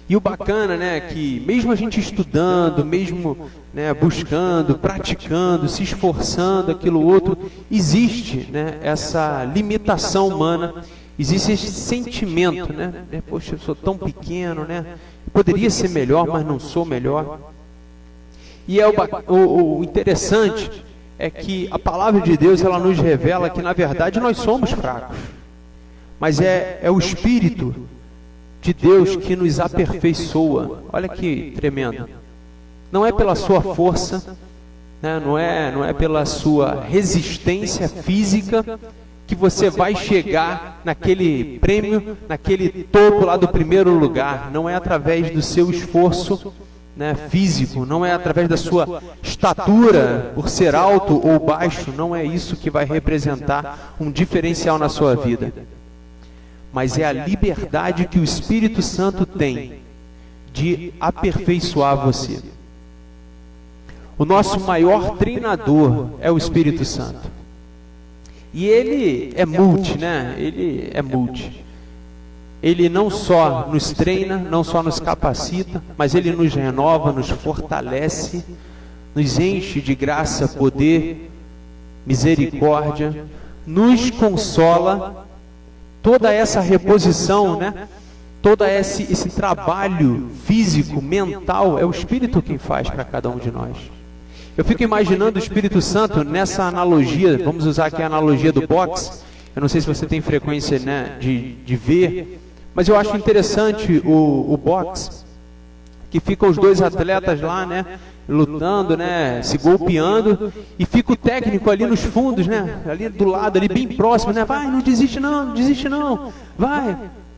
E o bacana, né, que mesmo a gente estudando, mesmo, né, buscando, praticando, se esforçando, aquilo outro, existe, né, essa limitação humana, existe esse sentimento, né? Poxa, eu sou tão pequeno, né? Poderia ser melhor, mas não sou melhor. E o interessante é que a palavra de Deus, ela nos revela que, na verdade, nós somos fracos. Mas é o Espírito de Deus que nos aperfeiçoa. Olha que tremendo. Não é pela sua força, né? não é pela sua resistência física que você vai chegar naquele prêmio, naquele topo lá do primeiro lugar. Não é através do seu esforço, né, físico, não é através da sua estatura, por ser alto ou baixo, não é isso que vai representar um diferencial na sua vida. Mas é a liberdade que o Espírito Santo tem de aperfeiçoar você. O nosso maior treinador é o Espírito Santo. E ele é multi, né? Ele é multi. Ele não só nos treina, não só nos capacita, mas ele nos renova, nos fortalece, nos enche de graça, poder, misericórdia, nos consola. Toda essa reposição, né? Todo esse trabalho físico, mental, é o Espírito quem faz para cada um de nós. Eu fico imaginando o Espírito Santo nessa analogia, vamos usar aqui a analogia do boxe. Eu não sei se você tem frequência, né, de ver, mas eu acho interessante o boxe, que ficam os dois atletas lá, né, lutando, né, se golpeando, e fica o técnico ali nos fundos, né, ali do lado, ali bem próximo, né, vai, não desiste não, vai,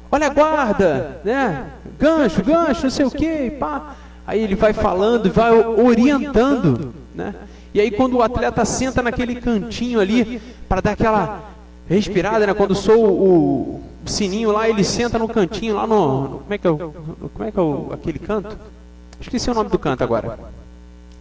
olha a guarda, né, gancho, não sei o que, pá. Aí ele vai falando, vai orientando, né, e aí quando o atleta senta naquele cantinho ali, para dar aquela respirada, né, quando soa o sininho lá, ele senta no cantinho lá no como é que é aquele canto? Esqueci o nome do canto agora.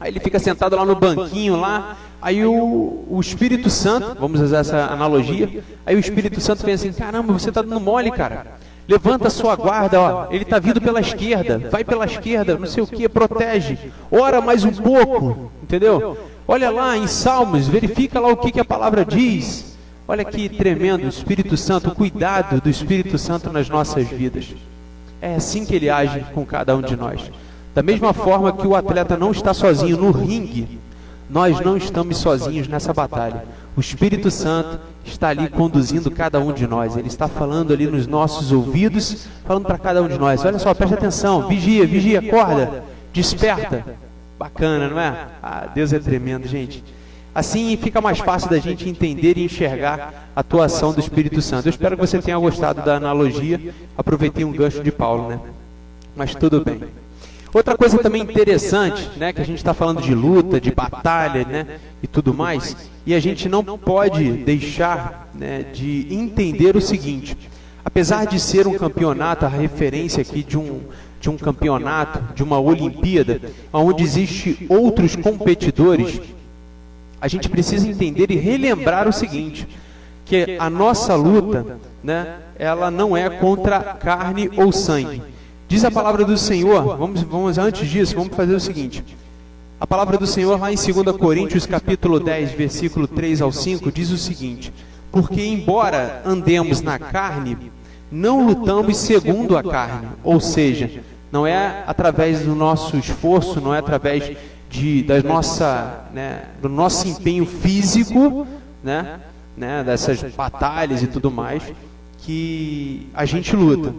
Aí ele fica sentado lá no banquinho lá, aí o Espírito Santo, vamos usar essa analogia, aí o Espírito Santo pensa assim, caramba, você está dando mole, cara. Levanta a sua guarda, ó, ele está vindo pela esquerda, vai pela esquerda, não sei o que, protege. Ora mais um pouco, entendeu? Olha lá em Salmos, verifica lá o que a palavra diz. Olha que tremendo, o Espírito Santo, o cuidado do Espírito Santo nas nossas vidas. É assim que ele age com cada um de nós. Da mesma forma que o atleta não está sozinho no ringue, nós não estamos sozinhos nessa batalha. O Espírito Santo está ali conduzindo cada um de nós. Ele está falando ali nos nossos ouvidos, falando para cada um de nós. Olha só, presta atenção, vigia, vigia, acorda, desperta. Bacana, não é? Ah, Deus é tremendo, gente. Assim fica mais fácil da gente entender e enxergar a atuação do Espírito Santo. Eu espero que você tenha gostado da analogia. Aproveitei um gancho de Paulo, né? Mas tudo bem. Outra coisa também interessante, né, que a gente está falando de luta, de batalha, né, e tudo mais, e a gente não pode deixar, né, de entender o seguinte: apesar de ser um campeonato, a referência aqui de um campeonato, de uma Olimpíada, onde existem outros competidores, a gente precisa entender e relembrar o seguinte, que a nossa luta, né, ela não é contra carne ou sangue. Diz a palavra do Senhor, vamos antes disso, vamos fazer o seguinte. A palavra do Senhor lá em 2 Coríntios capítulo 10, versículo 3 ao 5, diz o seguinte: porque embora andemos na carne, não lutamos segundo a carne, ou seja, não é através do nosso esforço, não é através do nosso empenho físico, né, dessas batalhas e tudo mais, que a gente luta.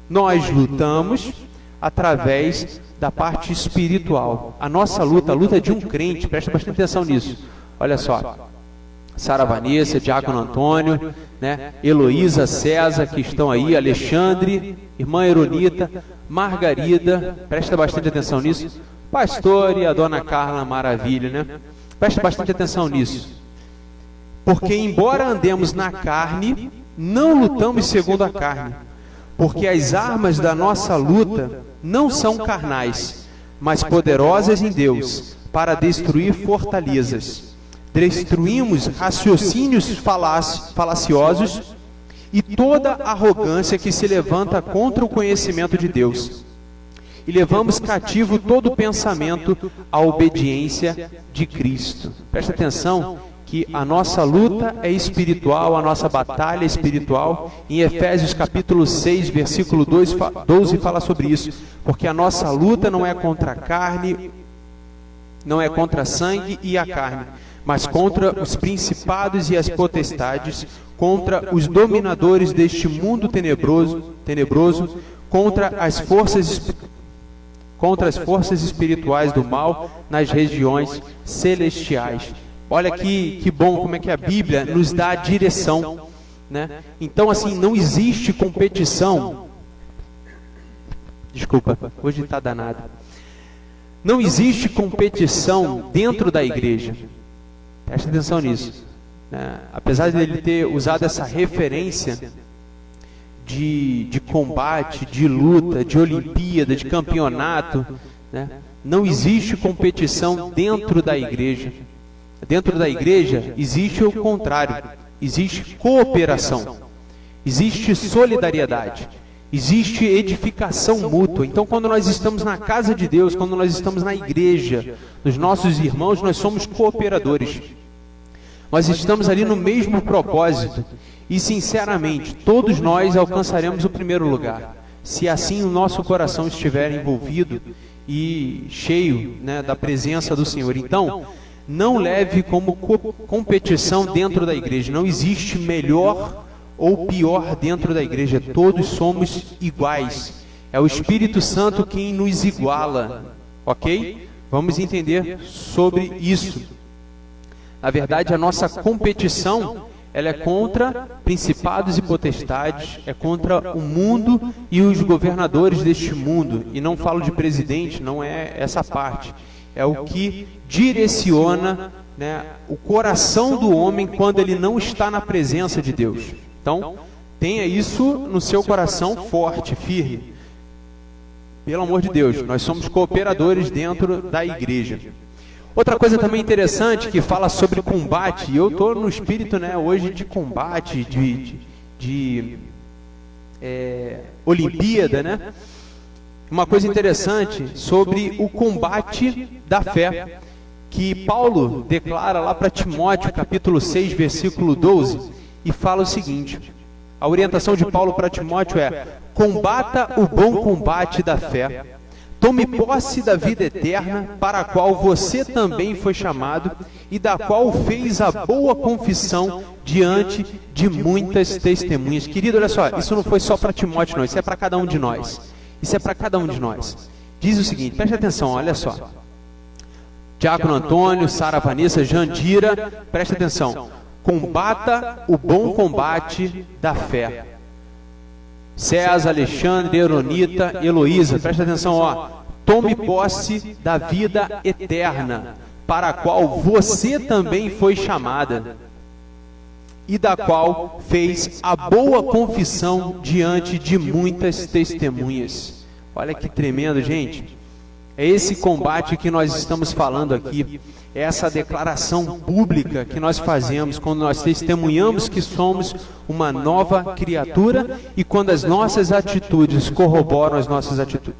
Nós lutamos através da parte espiritual. A nossa luta, a luta de um crente, presta bastante atenção nisso. Olha só, Sara Vanessa, Diácono Antônio, né, Heloísa, César, que estão aí, Alexandre, irmã Eronita, Margarida, presta bastante atenção nisso. Pastor e a dona Carla, maravilha, né? Presta bastante atenção nisso. Porque embora andemos na carne, não lutamos segundo a carne. Porque as armas da nossa luta não são carnais, mas poderosas em Deus, para destruir fortalezas. Destruímos raciocínios falaciosos e toda arrogância que se levanta contra o conhecimento de Deus. E levamos cativo todo pensamento à obediência de Cristo. Presta atenção que a nossa luta é espiritual, a nossa batalha é espiritual. Em Efésios capítulo 6, versículo 12 fala sobre isso. Porque a nossa luta não é contra a carne, não é contra a sangue e a carne, mas contra os principados e as potestades, contra os dominadores deste mundo tenebroso, contra as forças espirituais do mal nas regiões celestiais. Olha que bom como é que a Bíblia nos dá a direção, né? Então, assim, não existe competição. Desculpa, hoje está danado. Não existe competição dentro da igreja. Presta atenção nisso, né? Apesar de ele ter usado essa referência de combate, de luta, de Olimpíada, de campeonato, né? Não existe competição dentro da igreja. Dentro da igreja existe o contrário, existe cooperação, existe solidariedade, existe edificação mútua. Então, quando nós estamos na casa de Deus, quando nós estamos na igreja, dos nossos irmãos, nós somos cooperadores. Nós estamos ali no mesmo propósito e, sinceramente, todos nós alcançaremos o primeiro lugar, se assim o nosso coração estiver envolvido e cheio, né, da presença do Senhor. Então, não leve como competição dentro da igreja. Não existe melhor ou pior dentro da igreja. Todos somos iguais. É o Espírito Santo quem nos iguala. Ok? Vamos entender sobre isso. Na verdade, a nossa competição, ela é contra principados e potestades, é contra o mundo e os governadores deste mundo. E não falo de presidente, não é essa parte. É o que direciona, né, o coração do homem quando ele não está na presença de Deus. Então, tenha isso no seu coração forte, firme. Pelo amor de Deus, nós somos cooperadores dentro da igreja. Outra coisa também interessante que fala sobre combate, e eu estou no espírito, né, hoje de combate, Olimpíada, né? Uma coisa interessante sobre o combate da fé, que Paulo declara lá para Timóteo, capítulo 6, versículo 12, e fala o seguinte: a orientação de Paulo para Timóteo é: combata o bom combate da fé, tome posse da vida eterna, para a qual você também foi chamado, e da qual fez a boa confissão diante de muitas testemunhas. Querido, olha só, isso não foi só para Timóteo, não, isso é para cada um de nós. Isso é para cada um de nós. Diz o seguinte, preste atenção, olha só. Diácono Antônio, Sara Vanessa, Jandira, preste atenção. Combata o bom combate da fé. César, Alexandre, Eronita, Heloísa, preste atenção, ó. Tome posse da vida eterna, para a qual você também foi chamada, e da qual fez a boa confissão diante de muitas testemunhas. Olha que tremendo, gente. É esse combate que nós estamos falando aqui, é essa declaração pública que nós fazemos quando nós testemunhamos que somos uma nova criatura e quando as nossas atitudes corroboram as nossas atitudes,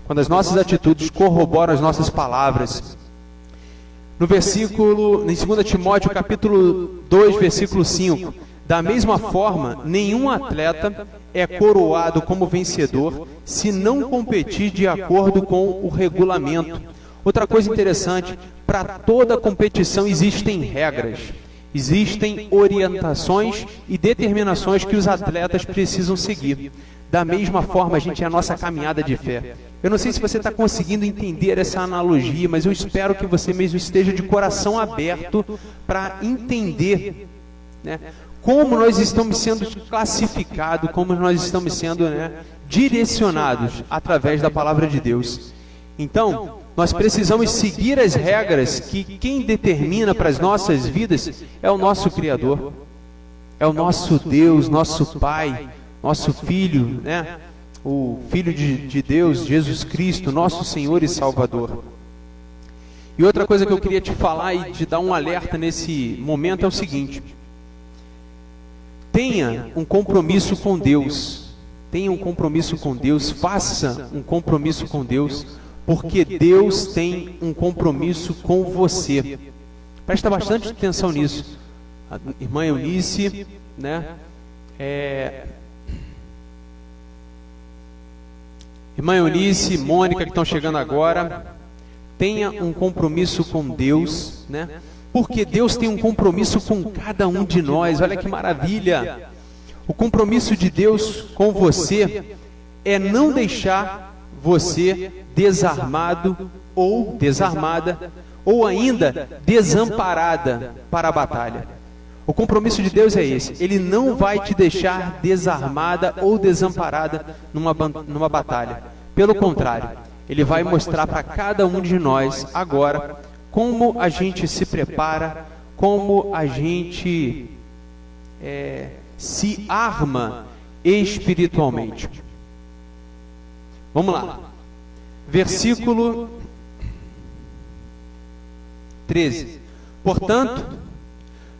quando as nossas atitudes corroboram as nossas palavras. No versículo, em 2 Timóteo, capítulo 2, versículo 5, da mesma forma, nenhum atleta é coroado como vencedor se não competir de acordo com o regulamento. Outra coisa interessante, para toda competição existem regras, existem orientações e determinações que os atletas precisam seguir. Da mesma forma, gente, é a nossa caminhada de fé. Eu não sei se você está conseguindo entender essa analogia, mas eu espero que você mesmo esteja de coração aberto para entender, né, como nós estamos sendo classificados, como nós estamos sendo, né, direcionados através da palavra de Deus. Então, nós precisamos seguir as regras que quem determina para as nossas vidas é o nosso Criador, é o nosso Deus, nosso Pai, nosso Filho, né? O Filho de Deus, Jesus Cristo, nosso Senhor e Salvador. E outra coisa que eu queria te falar e te dar um alerta nesse momento é o seguinte: tenha um compromisso com Deus, tenha um compromisso com Deus, faça um compromisso com Deus, porque Deus tem um compromisso com você. Presta bastante atenção nisso. A irmã Eunice, né? Irmã Eunice, Mônica, que estão chegando agora, tenha um compromisso com Deus, né? Porque Deus tem um compromisso com cada um de nós. Olha que maravilha! O compromisso de Deus com você é não deixar você desarmado ou desarmada, ou ainda desamparada para a batalha. O compromisso de Deus é esse: Ele não vai te deixar desarmada ou desamparada numa batalha. Pelo contrário, Ele vai mostrar para cada um de nós agora como a gente se prepara, como a gente se arma espiritualmente. Vamos lá. Versículo 13. Portanto,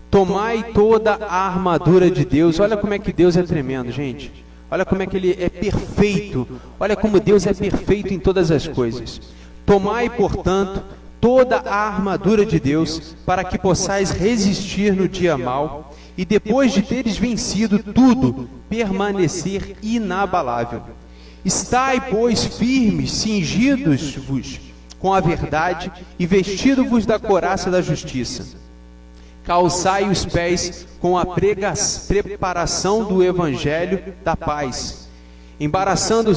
tomai toda a armadura de Deus. Olha como é que Deus é tremendo, gente. Olha como é que Ele é perfeito. Olha como Deus é perfeito em todas as coisas. Tomai, portanto, toda a armadura de Deus, para que possais resistir no dia mau, e depois de teres vencido tudo, permanecer inabalável. Estai, pois, firmes, cingidos-vos com a verdade, e vestido-vos da couraça da justiça. Calçai os pés com a preparação do evangelho da paz, embraçando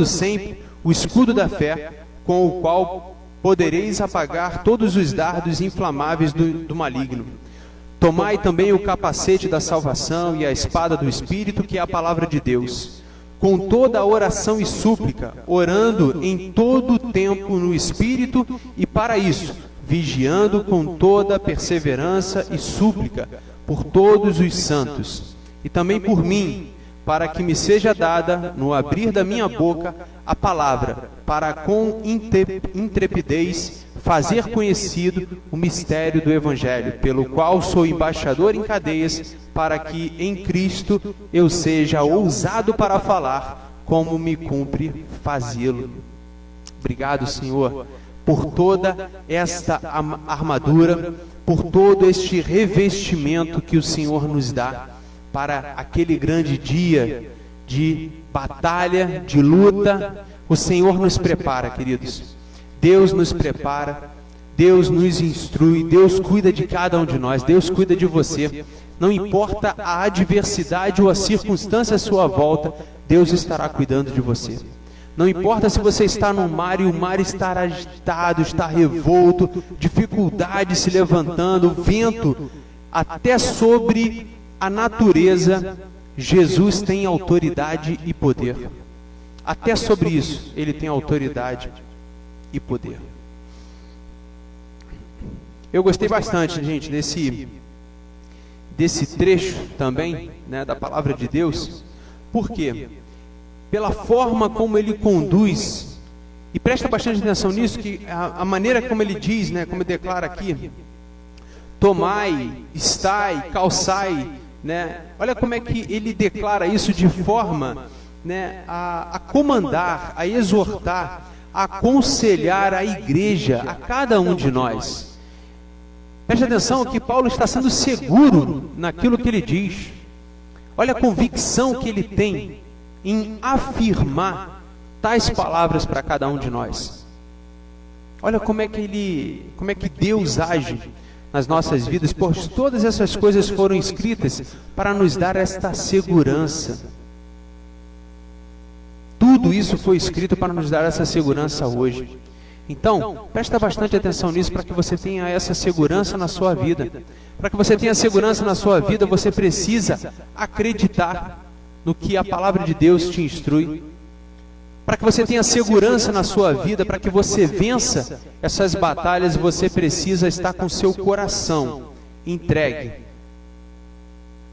sempre o escudo da fé, com o qual podereis apagar todos os dardos inflamáveis do maligno. Tomai também o capacete da salvação e a espada do Espírito, que é a palavra de Deus, com toda a oração e súplica, orando em todo o tempo no Espírito, e para isso, vigiando com toda perseverança e súplica por todos os santos, e também por mim, para que me seja dada, no abrir da minha boca, a palavra, para com intrepidez fazer conhecido o mistério do Evangelho, pelo qual sou embaixador em cadeias, para que em Cristo eu seja ousado para falar, como me cumpre fazê-lo. Obrigado, Senhor, por toda esta armadura, por todo este revestimento que o Senhor nos dá para aquele grande dia de batalha, de luta. O Senhor nos prepara, queridos. Deus nos prepara, Deus nos instrui, Deus cuida de cada um de nós, Deus cuida de você. Não importa a adversidade ou a circunstância à sua volta, Deus estará cuidando de você. Não importa se você está no mar e o mar está agitado, está revolto, dificuldade se levantando, vento até sobre a natureza, Jesus tem autoridade e poder. Até sobre isso, Ele tem autoridade e poder. Eu gostei bastante, gente, desse trecho também, né, da palavra de Deus. Por quê? Pela forma como ele conduz, e presta bastante atenção nisso, que a maneira como ele diz, né, como ele declara aqui, tomai, estai, calçai, né, olha como é que ele declara isso de forma, né, a comandar, a exortar, a aconselhar a igreja, a cada um de nós. Preste atenção que Paulo está sendo seguro naquilo que ele diz. Olha a convicção que ele tem em afirmar tais palavras para cada um de nós. Olha como é que Deus age nas nossas vidas, pois todas essas coisas foram escritas para nos dar esta segurança. Tudo isso foi escrito para nos dar essa segurança hoje. Então, presta bastante atenção nisso para que você tenha essa segurança na sua vida. Para que você tenha segurança na sua vida, você precisa acreditar no que a palavra de Deus te instrui. Para que você tenha segurança na sua vida, para que você vença essas batalhas, você precisa estar com seu coração entregue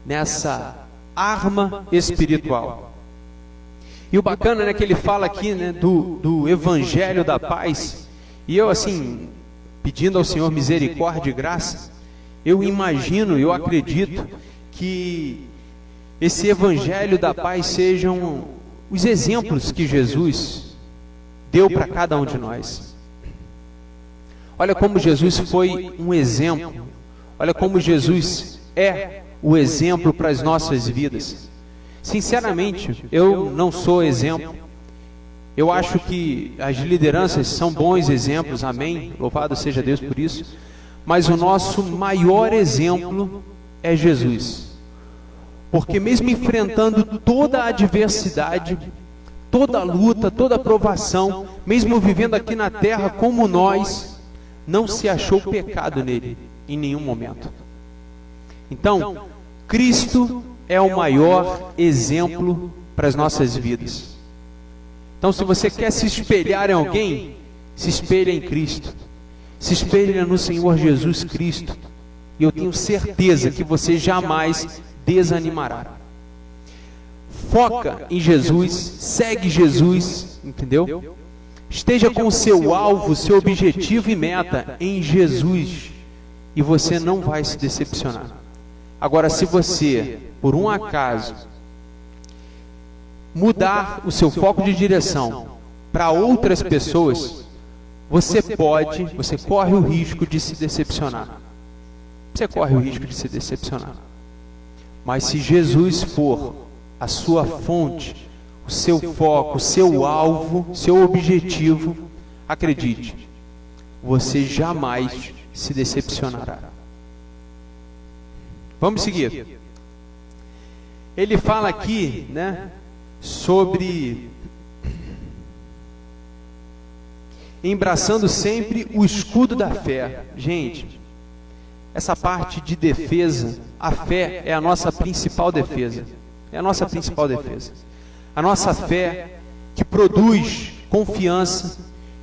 nessa arma espiritual. E o bacana, né, que ele fala aqui, né, do Evangelho da Paz. E eu, assim, pedindo ao Senhor misericórdia e graça, eu imagino, eu acredito que esse Evangelho da Paz sejam os exemplos que Jesus deu para cada um de nós. Olha como Jesus foi um exemplo. Olha como Jesus é o exemplo para as nossas vidas. Sinceramente, eu não sou exemplo. Eu acho que as lideranças são bons exemplos, amém? Louvado seja Deus por isso. Mas o nosso maior exemplo é Jesus. Porque mesmo enfrentando toda a adversidade, toda a luta, toda a provação, mesmo vivendo aqui na terra como nós, não se achou pecado nele em nenhum momento. Então, Cristo é o maior exemplo para as nossas vidas. Então, se você quer se espelhar em alguém, se espelha em Cristo. Se espelha no Senhor Jesus Cristo. E eu tenho certeza que você jamais desanimará. Foca em Jesus, segue Jesus, entendeu? Esteja com o seu alvo, seu objetivo e meta em Jesus, e você não vai se decepcionar. Agora, se você, por um acaso, mudar o seu foco de direção para outras pessoas, você corre o risco de se decepcionar. Você corre o risco de se decepcionar. Mas se Jesus for a sua fonte, o seu foco, o seu alvo, seu objetivo, acredite, você jamais se decepcionará. Vamos seguir. Ele fala aqui, né, sobre embraçando sempre o escudo da fé. Gente, essa parte de defesa, a fé é a nossa principal defesa. É a nossa principal defesa. A nossa fé que produz confiança,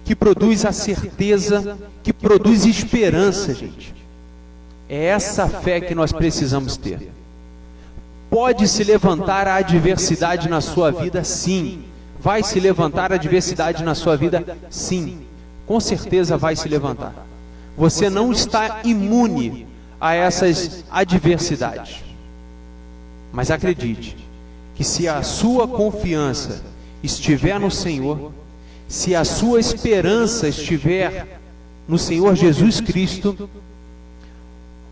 que produz a certeza, que produz esperança, gente. É essa fé que nós precisamos ter. Pode se levantar a adversidade na sua vida, sim. Vai se levantar a adversidade na sua vida, sim. com certeza vai se levantar. Você não está imune a essas adversidades. Mas acredite, que se a sua confiança estiver no Senhor, se a sua esperança estiver no Senhor Jesus Cristo,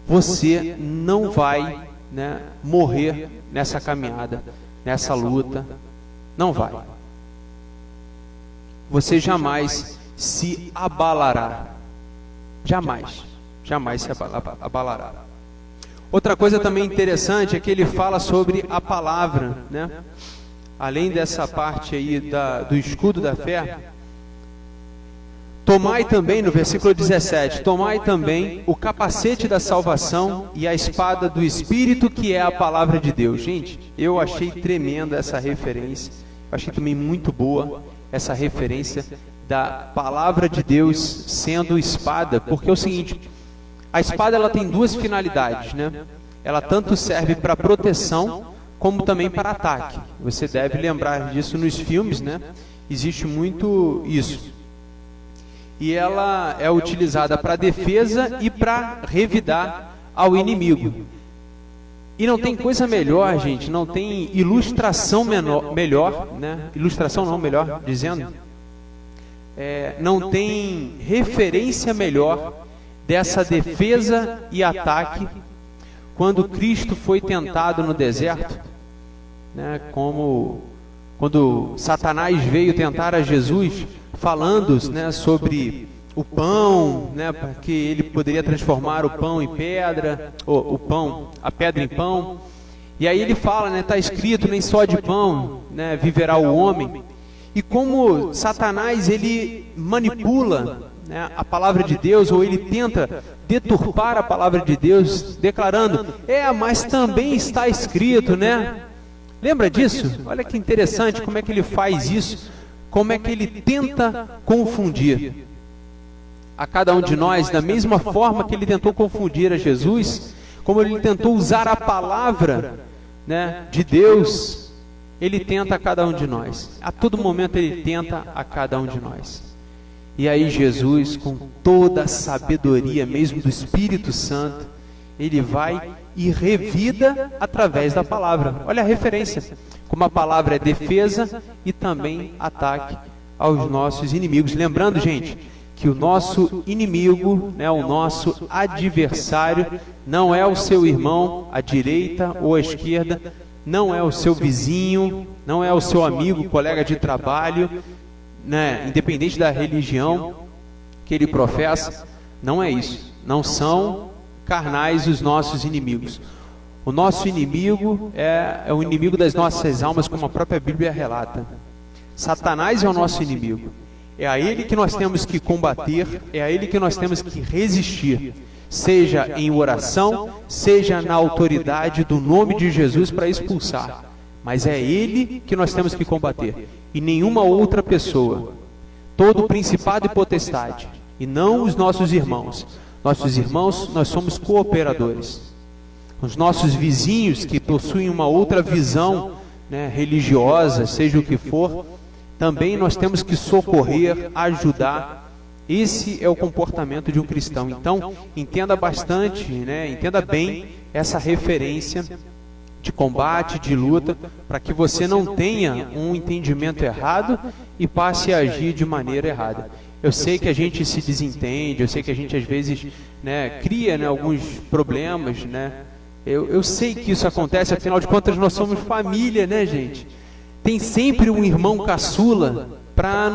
você não vai, morrer nessa caminhada, nessa luta. Não vai. Você jamais se abalará. Jamais se abalará. Outra coisa também interessante é que ele fala sobre a palavra, Além dessa parte aí do escudo da fé, tomai também, no versículo 17, tomai também o capacete da salvação e a espada do Espírito, que é a palavra de Deus. Gente, eu achei tremenda essa referência, eu achei também muito boa essa referência da palavra de Deus sendo espada, porque é o seguinte, a espada ela tem duas finalidades, Ela tanto serve para proteção, como também para ataque. Você deve lembrar disso nos filmes, Existe muito isso. E ela é utilizada para defesa e para revidar ao inimigo. E não tem coisa melhor, gente, não tem ilustração melhor, Ilustração não, melhor dizendo. Não tem referência melhor dessa defesa e ataque quando Cristo foi tentado no deserto, como quando Satanás veio tentar a Jesus, falando sobre o pão, porque ele poderia transformar o pão em pedra, a pedra em pão. E aí ele fala, está escrito, nem só de pão viverá o homem. E como Satanás ele manipula a palavra de Deus, ou ele tenta deturpar a palavra de Deus, declarando, mas também está escrito, Lembra disso? Olha que interessante como é que ele faz isso, como é que ele tenta confundir a cada um de nós, da mesma forma que ele tentou confundir a Jesus, como ele tentou usar a palavra de Deus, ele tenta a cada um de nós. A todo momento ele tenta a cada um de nós. E aí Jesus, com toda a sabedoria mesmo do Espírito Santo, ele vai e revida através da palavra. Olha a referência, como a palavra é defesa e também ataque aos nossos inimigos. Lembrando, gente, que o nosso inimigo, o nosso adversário, não é o seu irmão à direita ou à esquerda, não é o seu vizinho, não é o seu amigo, colega de trabalho, independente da religião que ele professa, não é isso. Não são carnais os nossos inimigos. O nosso inimigo é o inimigo das nossas almas, como a própria Bíblia relata. Satanás é o nosso inimigo. É a ele que nós temos que combater, é a ele que nós temos que resistir, seja em oração, seja na autoridade do nome de Jesus para expulsar. Mas é ele que nós temos que combater, e nenhuma outra pessoa. Todo principado e potestade, e não os nossos irmãos. Nossos irmãos, nós somos cooperadores. Os nossos vizinhos que possuem uma outra visão religiosa, seja o que for, também nós temos que socorrer, ajudar. Esse é o comportamento de um cristão. Então, entenda bastante, entenda bem essa referência de combate, de luta, para que você não tenha um entendimento errado e passe a agir de maneira errada. Eu sei que a gente se desentende, eu sei que a gente às vezes cria alguns problemas, Eu sei que isso acontece, afinal de contas nós somos família, gente? Tem sempre um irmão caçula para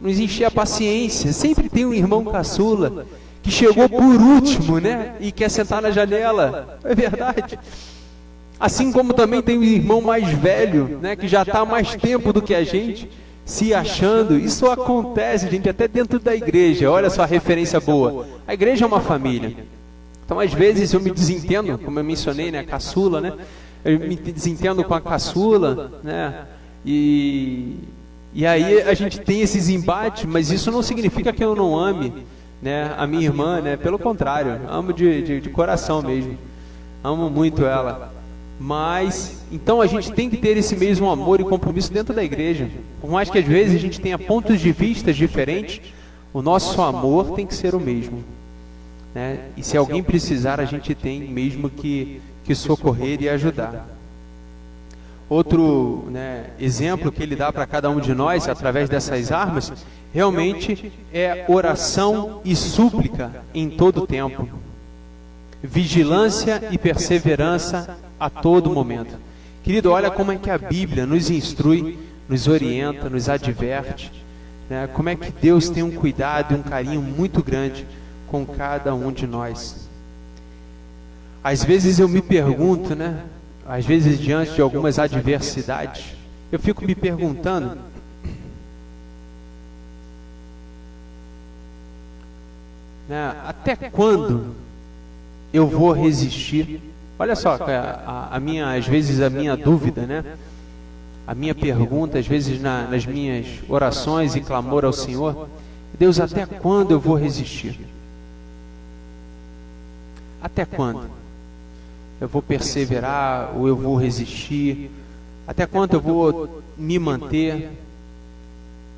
nos encher a paciência. Sempre tem um irmão caçula que chegou por último, e quer sentar na janela. É verdade. Assim como também tem um irmão mais velho, que já está há mais tempo do que a gente, se achando. Isso acontece, gente, até dentro da igreja. Olha só a referência boa. A igreja é uma família. Então, às vezes, eu me desentendo, como eu mencionei, a caçula, Eu me desentendo com a caçula, E aí a gente tem esses embates, mas isso não significa que eu não ame, a minha irmã, Pelo contrário, amo de coração mesmo. Amo muito ela. Mas, então a gente tem que ter esse mesmo amor e compromisso dentro da igreja. Por mais que às vezes a gente tenha pontos de vista diferentes, o nosso amor tem que ser o mesmo, né? E se alguém precisar, a gente tem mesmo que socorrer e ajudar. Outro, né, exemplo que ele dá para cada um de nós, através dessas armas, realmente é oração e súplica em todo o tempo. Vigilância e perseverança a todo momento. Querido, olha como é que a Bíblia nos instrui, nos orienta, nos adverte, né? Como é que Deus tem um cuidado e um carinho muito grande com cada um de nós. Às vezes eu me pergunto, né? Às vezes diante de algumas adversidades, eu fico me perguntando, né, até quando eu vou resistir? Olha só, às vezes a minha dúvida, né? A minha pergunta, às vezes nas minhas orações e clamor ao Senhor, Deus, até quando eu vou resistir? Até quando? Eu vou perseverar ou eu vou resistir? Até quando eu vou me manter?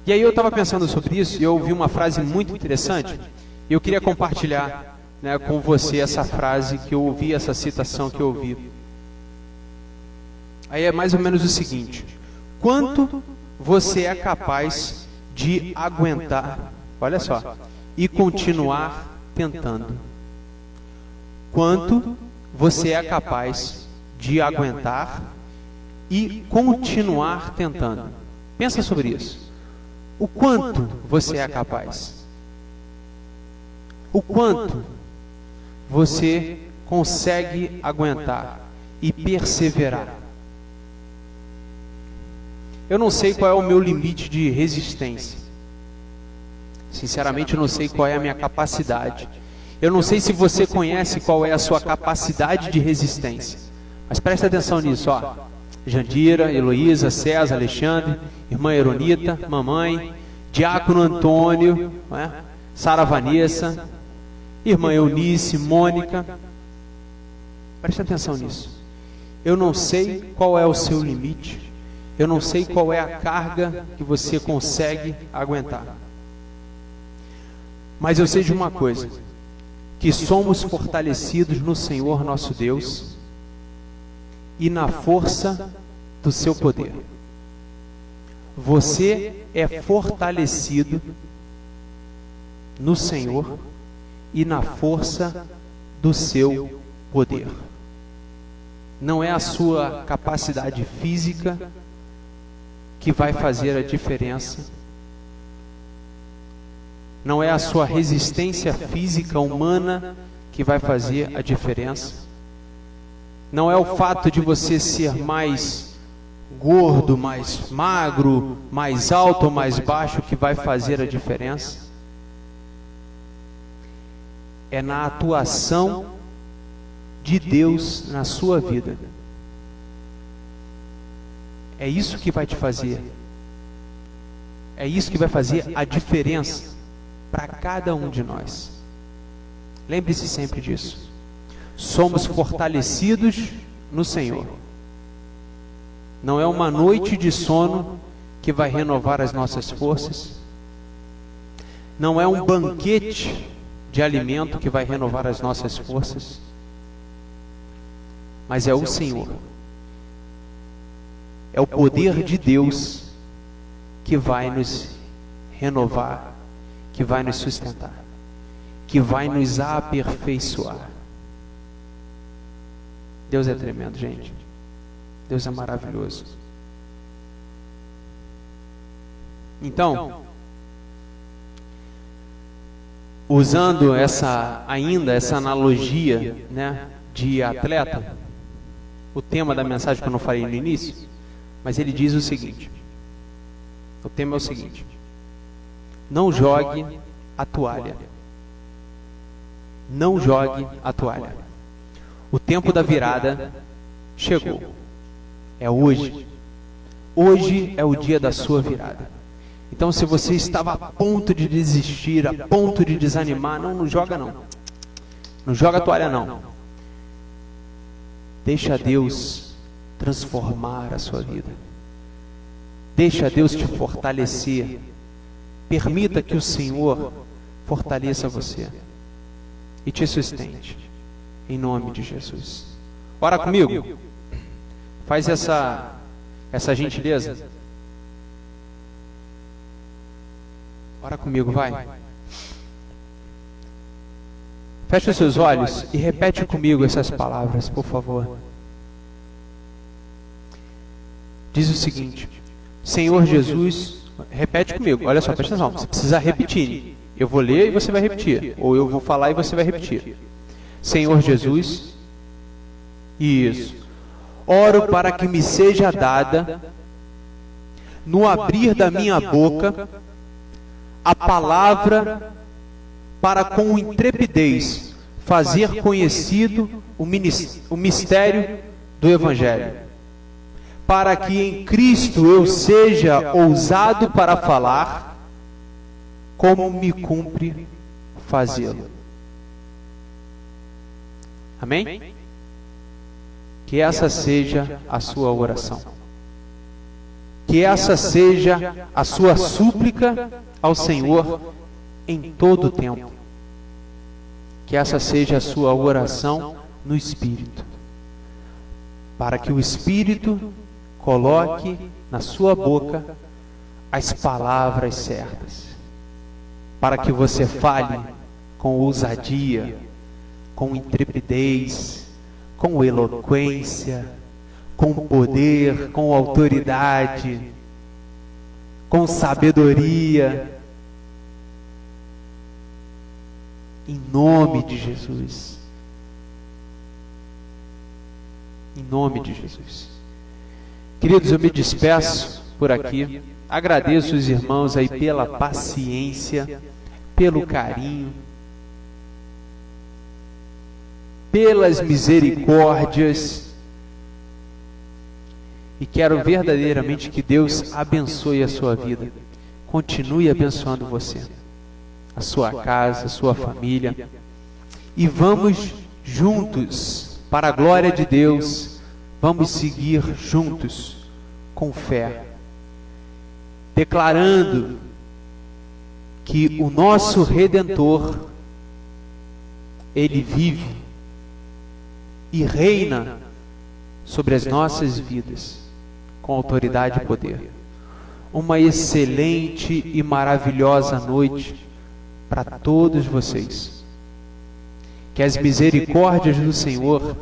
E aí eu estava pensando sobre isso e eu ouvi uma frase muito interessante e eu queria compartilhar, né, com você essa frase que eu ouvi, essa citação que eu ouvi. Aí é mais ou menos o seguinte: quanto você é capaz de aguentar, olha só, e continuar tentando? Quanto você é capaz de aguentar e continuar tentando? Pensa sobre isso. O quanto você é capaz? O quanto você consegue aguentar e perseverar? Eu não sei qual é o meu limite de resistência. Sinceramente, eu não sei qual é a minha capacidade. Eu não sei se você conhece qual é a sua capacidade de resistência. Mas presta atenção nisso, ó. Jandira, Heloísa, César, Alexandre, irmã Eronita, mamãe, diácono Antônio, né? Sara Vanessa, irmã Eunice, Mônica. Presta atenção nisso. Eu não sei qual é o seu limite. Eu não sei qual é a carga que você consegue aguentar. Mas eu sei de uma coisa, que somos fortalecidos no Senhor nosso Deus e na força do seu poder. Você é fortalecido no Senhor e na força do seu poder. Não é a sua capacidade física que vai fazer a diferença. Não é a sua resistência física humana que vai fazer a diferença. Não é o fato de você ser mais gordo, mais magro, mais alto ou mais baixo que vai fazer a diferença. É na atuação de Deus na sua vida. É isso que vai te fazer. É isso que vai fazer a diferença para cada um de nós. Lembre-se sempre disso. Somos fortalecidos no Senhor. Não é uma noite de sono que vai renovar as nossas forças. Não é um banquete de alimento que vai renovar as nossas forças. Mas é o Senhor. É o poder de Deus que vai nos renovar, que vai nos sustentar, que vai nos aperfeiçoar. Deus é tremendo, gente. Deus é maravilhoso. Então, usando essa analogia, né, de atleta, o tema da mensagem que eu não falei no início, mas ele diz o seguinte: o tema é o seguinte: não jogue a toalha. Não jogue a toalha. O tempo da virada chegou. É hoje. Hoje é o dia da sua virada. Então, se você estava a ponto de desistir, a ponto de desanimar, não joga não. Não joga a toalha não. Deixa Deus transformar a sua vida. Deixa Deus te fortalecer. Permita que o Senhor fortaleça você e te sustente, em nome de Jesus. Ora comigo, faz essa gentileza. Ora comigo, vai. Feche os seus olhos e repete comigo essas palavras, por favor. Diz o seguinte: Senhor Jesus, repete comigo, olha só, presta atenção, você precisa repetir. Eu vou ler e você vai repetir, ou eu vou falar e você vai repetir. Senhor Jesus, isso. Oro para que me seja dada, no abrir da minha boca, a palavra para com intrepidez fazer conhecido o mistério do Evangelho, para que em Cristo eu seja ousado para falar, como me cumpre fazê-lo. Amém? Que essa seja a sua oração. Que essa seja a sua súplica ao Senhor em todo o tempo. Que essa seja a sua oração no Espírito. Para que o Espírito coloque na sua boca as palavras certas. Para que você fale com ousadia, com intrepidez, com eloquência, com poder, com autoridade, com sabedoria. Em nome de Jesus. Em nome de Jesus. Queridos, eu me despeço por aqui. Agradeço os irmãos aí pela paciência, pelo carinho, pelas misericórdias. E quero verdadeiramente que Deus abençoe a sua vida. Continue abençoando você, a sua casa, a sua família. E vamos juntos, para a glória de Deus, vamos seguir juntos, com fé, declarando que o nosso Redentor, Ele vive e reina sobre as nossas vidas, com autoridade e poder. Uma excelente e maravilhosa noite para todos vocês. Que as misericórdias do Senhor,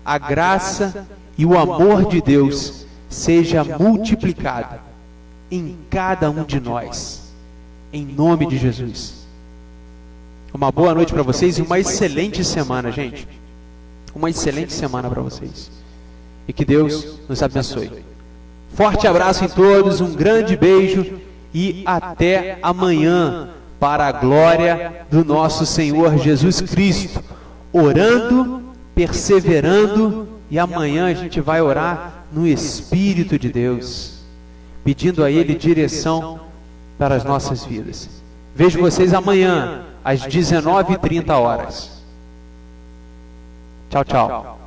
a graça e o amor de Deus seja multiplicado em cada um de nós, em nome de Jesus. Uma boa noite para vocês e uma excelente semana, gente. Uma excelente semana para vocês. E que Deus nos abençoe. Forte abraço em todos, um grande beijo e até amanhã, para a glória do nosso Senhor Jesus Cristo. Orando, perseverando, e amanhã a gente vai orar no Espírito de Deus, pedindo a Ele direção para as nossas vidas. Vejo vocês amanhã, às 19h30. Tchau, tchau.